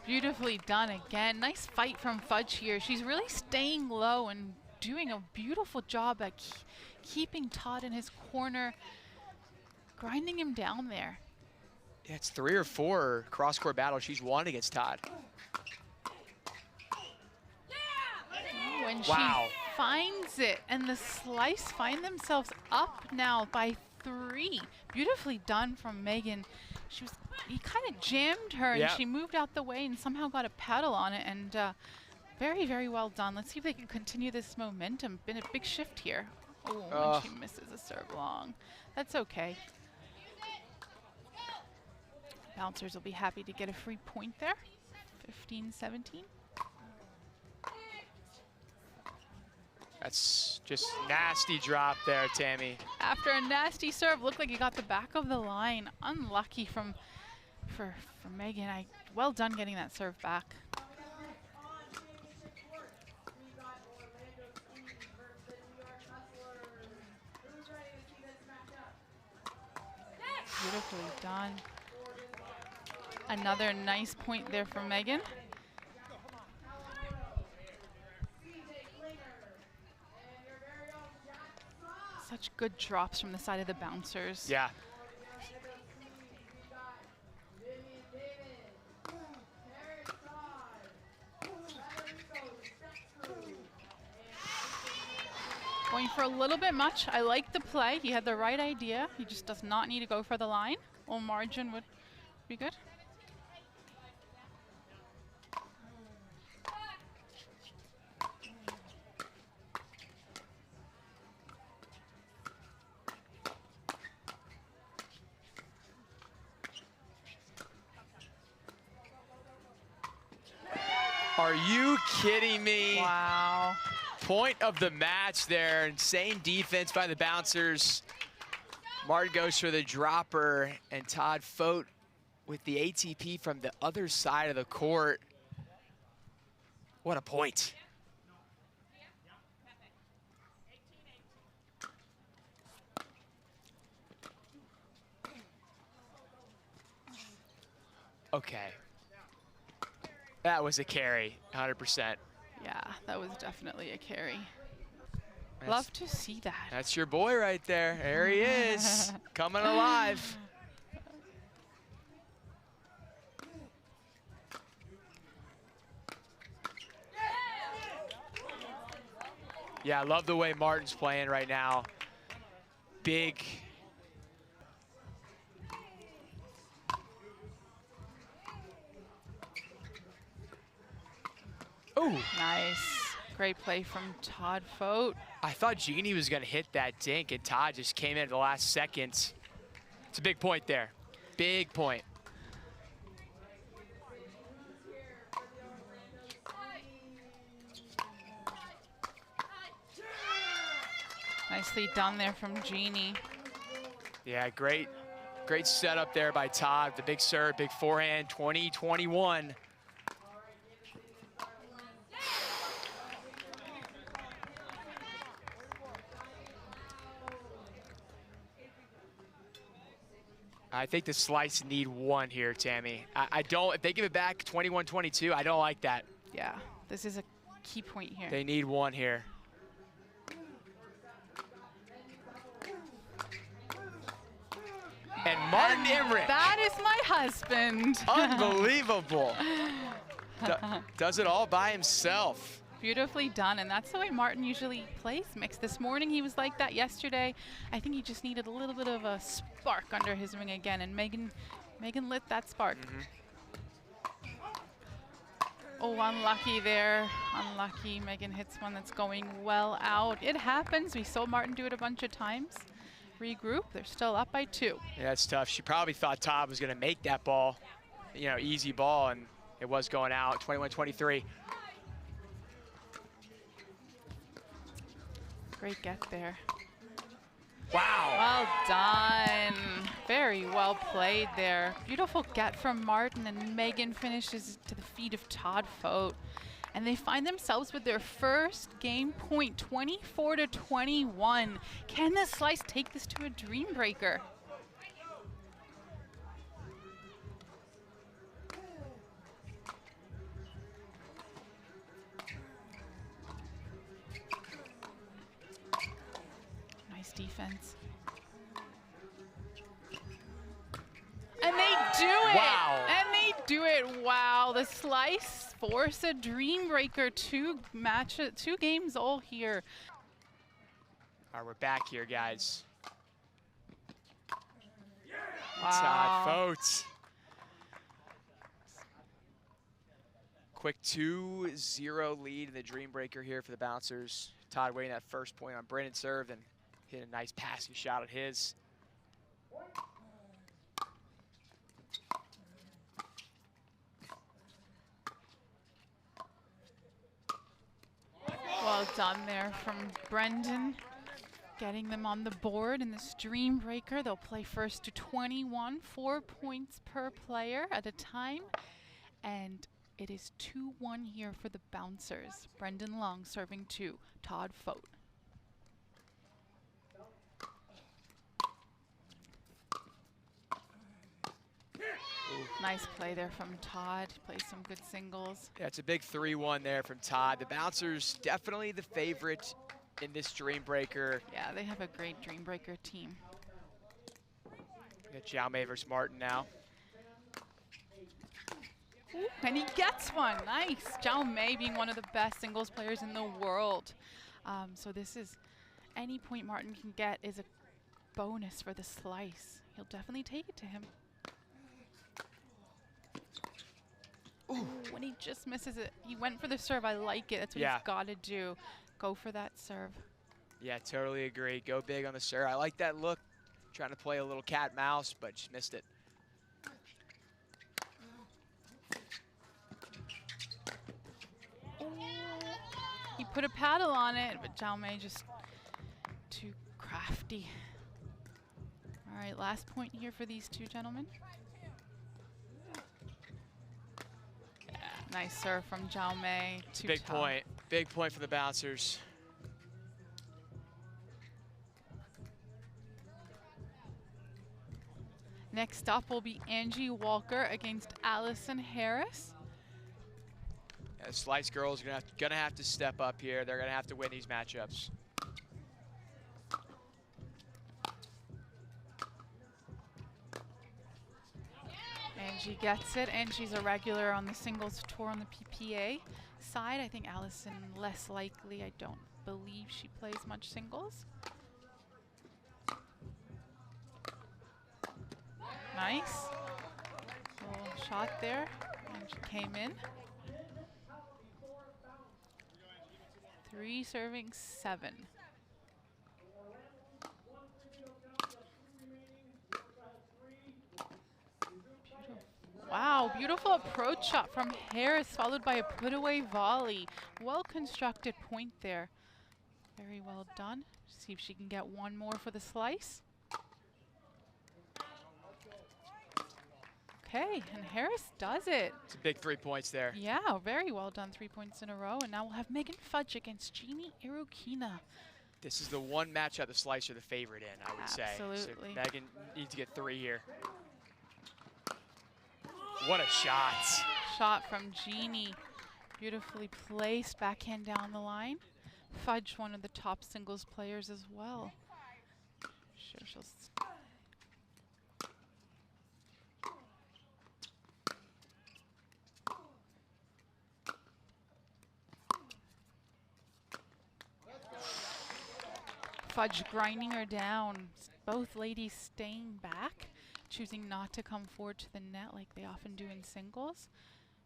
Beautifully done again. Nice fight from Fudge here. She's really staying low and doing a beautiful job at keeping Todd in his corner, grinding him down there. Yeah, it's 3 or 4 cross-court battles she's won against Todd. When she finds it, and the Slice find themselves up now by 3. Beautifully done from Megan. He kind of jammed her, and she moved out the way and somehow got a paddle on it, and very, very well done. Let's see if they can continue this momentum. Been a big shift here. Oh, and she misses a serve long. That's okay. Bouncers will be happy to get a free point there. 15-17. That's just nasty drop there, Tammy. After a nasty serve, looked like he got the back of the line. Unlucky for Megan. Well done getting that serve back. Beautifully done. Another nice point there for Megan. Such good drops from the side of the bouncers. Yeah. Going for a little bit much. I like the play. He had the right idea. He just does not need to go for the line. Or margin would be good. Are you kidding me? Wow. Point of the match there. Insane defense by the bouncers. Martin goes for the dropper, and Todd Fote with the ATP from the other side of the court. What a point. Okay. That was a carry, 100%. Yeah, that was definitely a carry. Love to see that. That's your boy right there. There he is, coming alive. Yeah, I love the way Martin's playing right now. Big. Oh, nice. Great play from Todd Fote. I thought Jeannie was going to hit that dink, and Todd just came in at the last second. It's a big point there. Big point. Nicely done there from Jeannie. Yeah, great setup there by Todd. The big serve, big forehand, 20-21. I think the Slice need one here, Tammy. I don't, if they give it back 21-22, I don't like that. Yeah, this is a key point here. They need one here. And Martin Emmerich. That is my husband. Unbelievable. Does it all by himself. Beautifully done, and that's the way Martin usually plays mixed. This morning he was like that yesterday. I think he just needed a little bit of a spark under his ring again, and Megan lit that spark. Oh, unlucky there. Unlucky. Megan hits one that's going well out. It happens. We saw Martin do it a bunch of times. Regroup. They're still up by 2. Yeah, that's tough. She probably thought Todd was going to make that ball, you know, easy ball, and it was going out. 21-23. Great get there. Wow. Well done. Very well played there. Beautiful get from Martin, and Megan finishes to the feet of Todd Fote. And they find themselves with their first game point, 24-21. Can the Slice take this to a dream breaker? Nice defense. And they do it! Wow. And they do it. Wow, the Slice force a dream breaker. 2 games all here. All right, we're back here, guys. Wow. Todd Fote. Quick 2-0 lead in the dream breaker here for the bouncers. Todd waiting that first point on Brennan serve and hit a nice passing shot at his. Well done there from Brendan, getting them on the board in this dream breaker. They'll play first to 21, 4 points per player at a time. And it is 2-1 here for the bouncers. Brendan Long serving to Todd Fote. Nice play there from Todd. Plays some good singles. Yeah, it's a big 3-1 there from Todd. The bouncers definitely the favorite in this dream breaker. Yeah, they have a great dream breaker team. We got Jaume versus Martin now. Ooh, and he gets one. Nice. Jaume being one of the best singles players in the world. So this is any point Martin can get is a bonus for the slice. He'll definitely take it to him. Ooh, when he just misses it. He went for the serve. I like it. That's what he's got to do. Go for that serve. Yeah, totally agree. Go big on the serve. I like that look. Trying to play a little cat mouse, but just missed it. He put a paddle on it, but Jaume just too crafty. All right, last point here for these two gentlemen. Yeah, nice serve from Jaume. Big point. Big point for the bouncers. Next up will be Angie Walker against Allison Harris. Yeah, the Slice girls are gonna have to step up here. They're gonna have to win these matchups. Angie gets it, and she's a regular on the singles tour on the PPA side. I think Allison less likely. I don't believe she plays much singles. Nice. Little shot there, and she came in. 3 serving 7. Wow, beautiful approach shot from Harris, followed by a put-away volley. Well-constructed point there. Very well done. See if she can get one more for the slice. Okay, and Harris does it. It's a big 3 points there. Yeah, very well done. 3 points in a row. And now we'll have Megan Fudge against Jeannie Irukina. This is the one matchup the Slice are the favorite in, I would say. Absolutely. So Megan needs to get 3 here. What a shot. Shot from Jeannie. Beautifully placed, backhand down the line. Fudge, one of the top singles players as well. Sure, she'll Fudge grinding her down. Both ladies staying back, choosing not to come forward to the net like they often do in singles.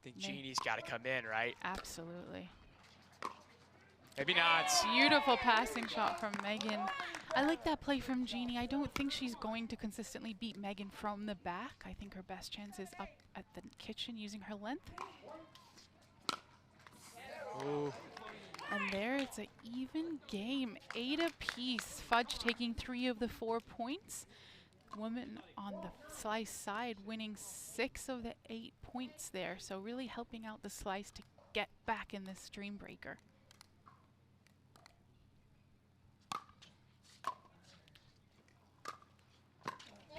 I think Jeannie's got to come in, right? Absolutely. Maybe not. Beautiful passing shot from Megan. I like that play from Jeannie. I don't think she's going to consistently beat Megan from the back. I think her best chance is up at the kitchen using her length. Ooh. And there it's an even game, 8 apiece. Fudge taking 3 of the 4 points. Women on the Slice side winning 6 of the 8 points there. So really helping out the Slice to get back in this stream breaker.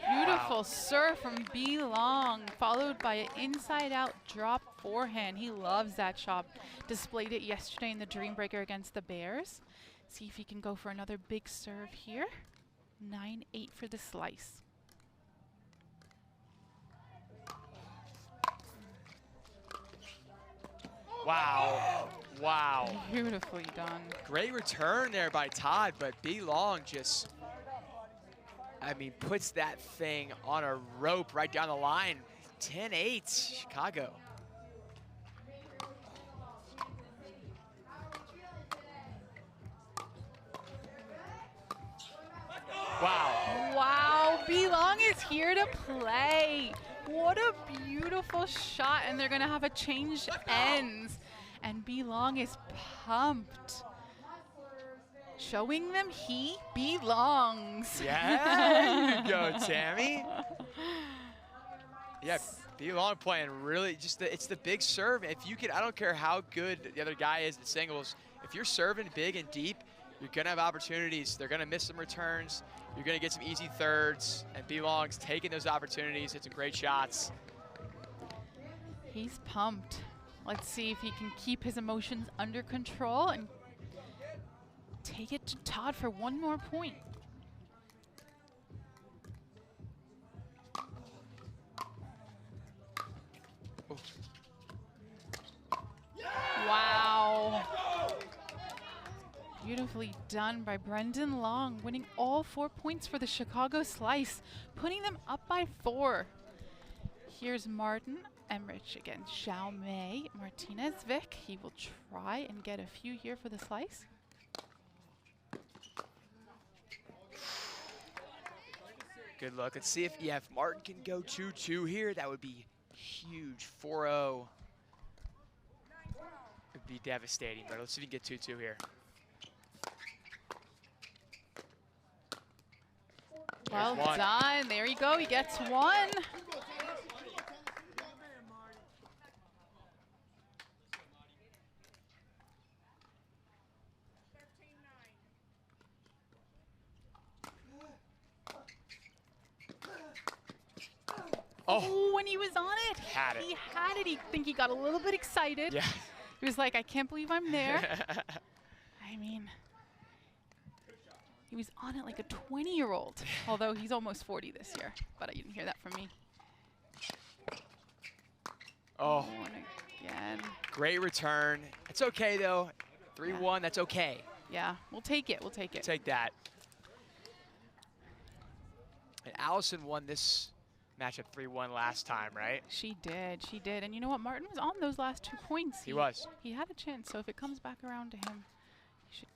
Beautiful serve from B Long, followed by an inside-out drop forehand. He loves that shot. Displayed it yesterday in the Dream Breaker against the Bears. See if he can go for another big serve here. 9-8 for the Slice. Wow. Wow. Beautifully done. Great return there by Todd, but B Long just, I mean, puts that thing on a rope right down the line. 10-8, Chicago. Wow. Wow, B Long is here to play. What a beautiful shot, and they're gonna have a change ends. And B Long is pumped. Showing them he belongs. Yeah, there you go, Tammy. Yeah, B Long playing really just it's the big serve. If you can, I don't care how good the other guy is in singles, if you're serving big and deep, you're gonna have opportunities. They're gonna miss some returns. You're gonna get some easy thirds, and B Long's taking those opportunities. It's some great shots. He's pumped. Let's see if he can keep his emotions under control and take it to Todd for one more point. Oh. Wow. Beautiful beautifully done by Brendan Long, winning all 4 points for the Chicago slice, putting them up by 4. Here's Martin Emrich against Xiaomei Martinez-Vic. He will try and get a few here for the slice. Good luck. Let's see if Martin can go 2-2 here. That would be huge. 4-0. It'd be devastating, but let's see if we can get 2-2 here. Well done. There you go. He gets 1. Oh, when he was on it, he had it. I think he got a little bit excited. Yeah. He was like, I can't believe I'm there. I mean, he was on it like a 20-year-old, although he's almost 40 this year, but I didn't hear that from me. Oh, and again. Great return. It's okay, though. 3-1, that's okay. Yeah, we'll take it. We'll take it. Take that. And Allison won this matchup 3-1 last time, right? She did. She did. And you know what? Martin was on those last 2 points. He was. He had a chance, so if it comes back around to him, he should.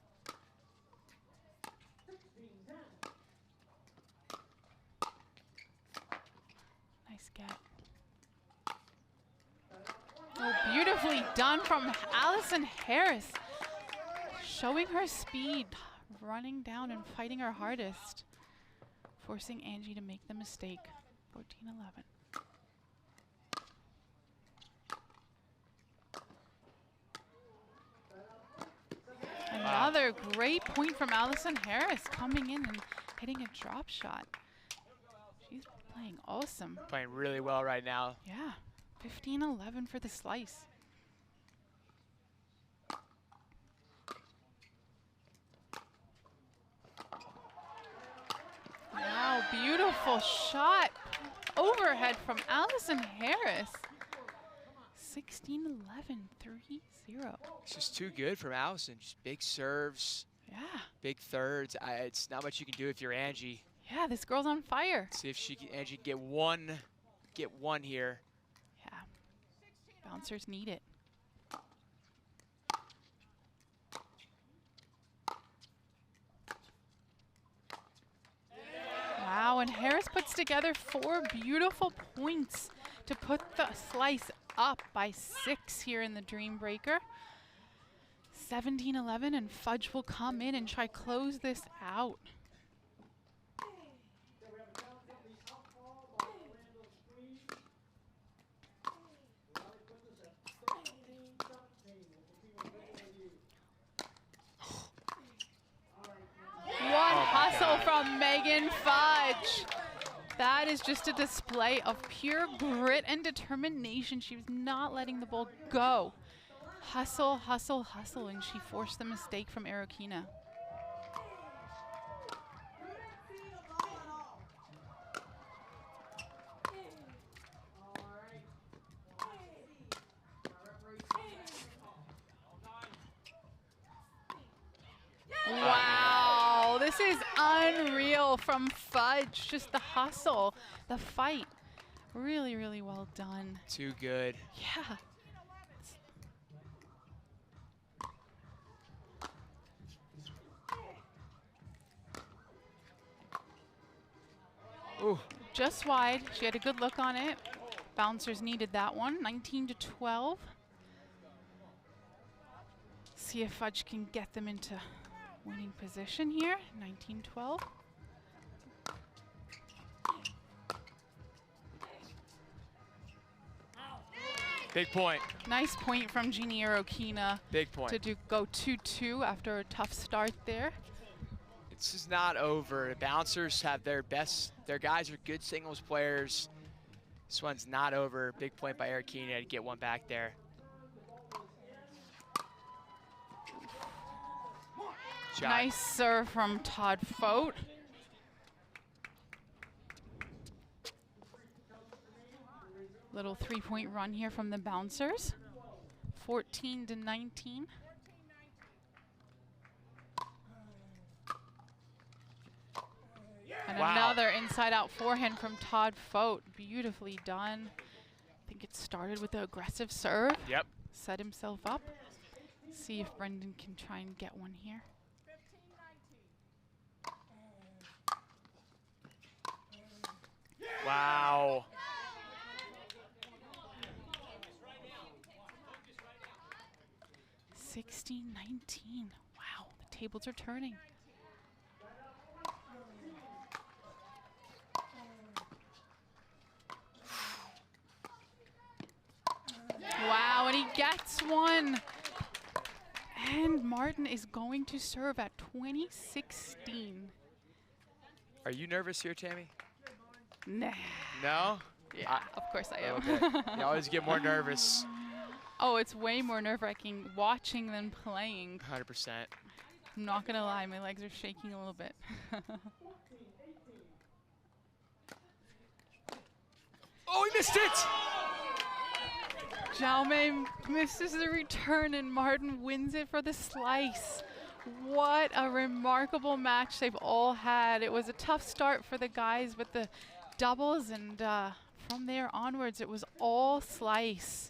Nice get. Oh, beautifully done from Allison Harris. Showing her speed, running down and fighting her hardest. Forcing Angie to make the mistake. 14-11. Another great point from Allison Harris, coming in and hitting a drop shot. She's playing awesome. Playing really well right now. Yeah, 15-11 for the slice. Wow, beautiful shot overhead from Allison Harris. 16-11, 3-0. It's just too good from Allison. Just big serves. Yeah. Big thirds. It's not much you can do if you're Angie. Yeah, this girl's on fire. See if Angie can get one here. Yeah. Bouncers need it. Wow, and Harris puts together 4 beautiful points to put the slice up by 6 here in the Dream Breaker. 17-11, and Fudge will come in and try close this out. Hustle from Megan Fudge. That is just a display of pure grit and determination. She was not letting the ball go. Hustle, hustle, hustle, and she forced the mistake from Arokina. Wow, this is unreal from Fudge. Just the hustle, the fight. Really, really well done. Too good. Yeah. Ooh. Just wide. She had a good look on it. Bouncers needed that one. 19-12. See if Fudge can get them into winning position here. 19-12. Big point. Nice point from Jeannie Arokina. Big point. To go 2-2 after a tough start there. This is not over. The bouncers have their best. Their guys are good singles players. This one's not over. Big point by Arokina to get one back there. Shot. Nice serve from Todd Fote. Little 3-point run here from the bouncers. 14-19. Wow. another inside-out forehand from Todd Fote. Beautifully done. I think it started with the aggressive serve. Yep. Set himself up. See if Brendan can try and get one here. Wow. $16-19. Wow, the tables are turning. Wow, and he gets one. And Martin is going to serve at 20-16. Are you nervous here, Tammy? Nah. No? Yeah, of course I am. Okay. You always get more nervous. Oh, it's way more nerve-wracking watching than playing. 100%. I'm not gonna lie, my legs are shaking a little bit. Oh, he missed it! Jaume misses the return and Martin wins it for the slice. What a remarkable match they've all had. It was a tough start for the guys with the doubles, and from there onwards it was all slice.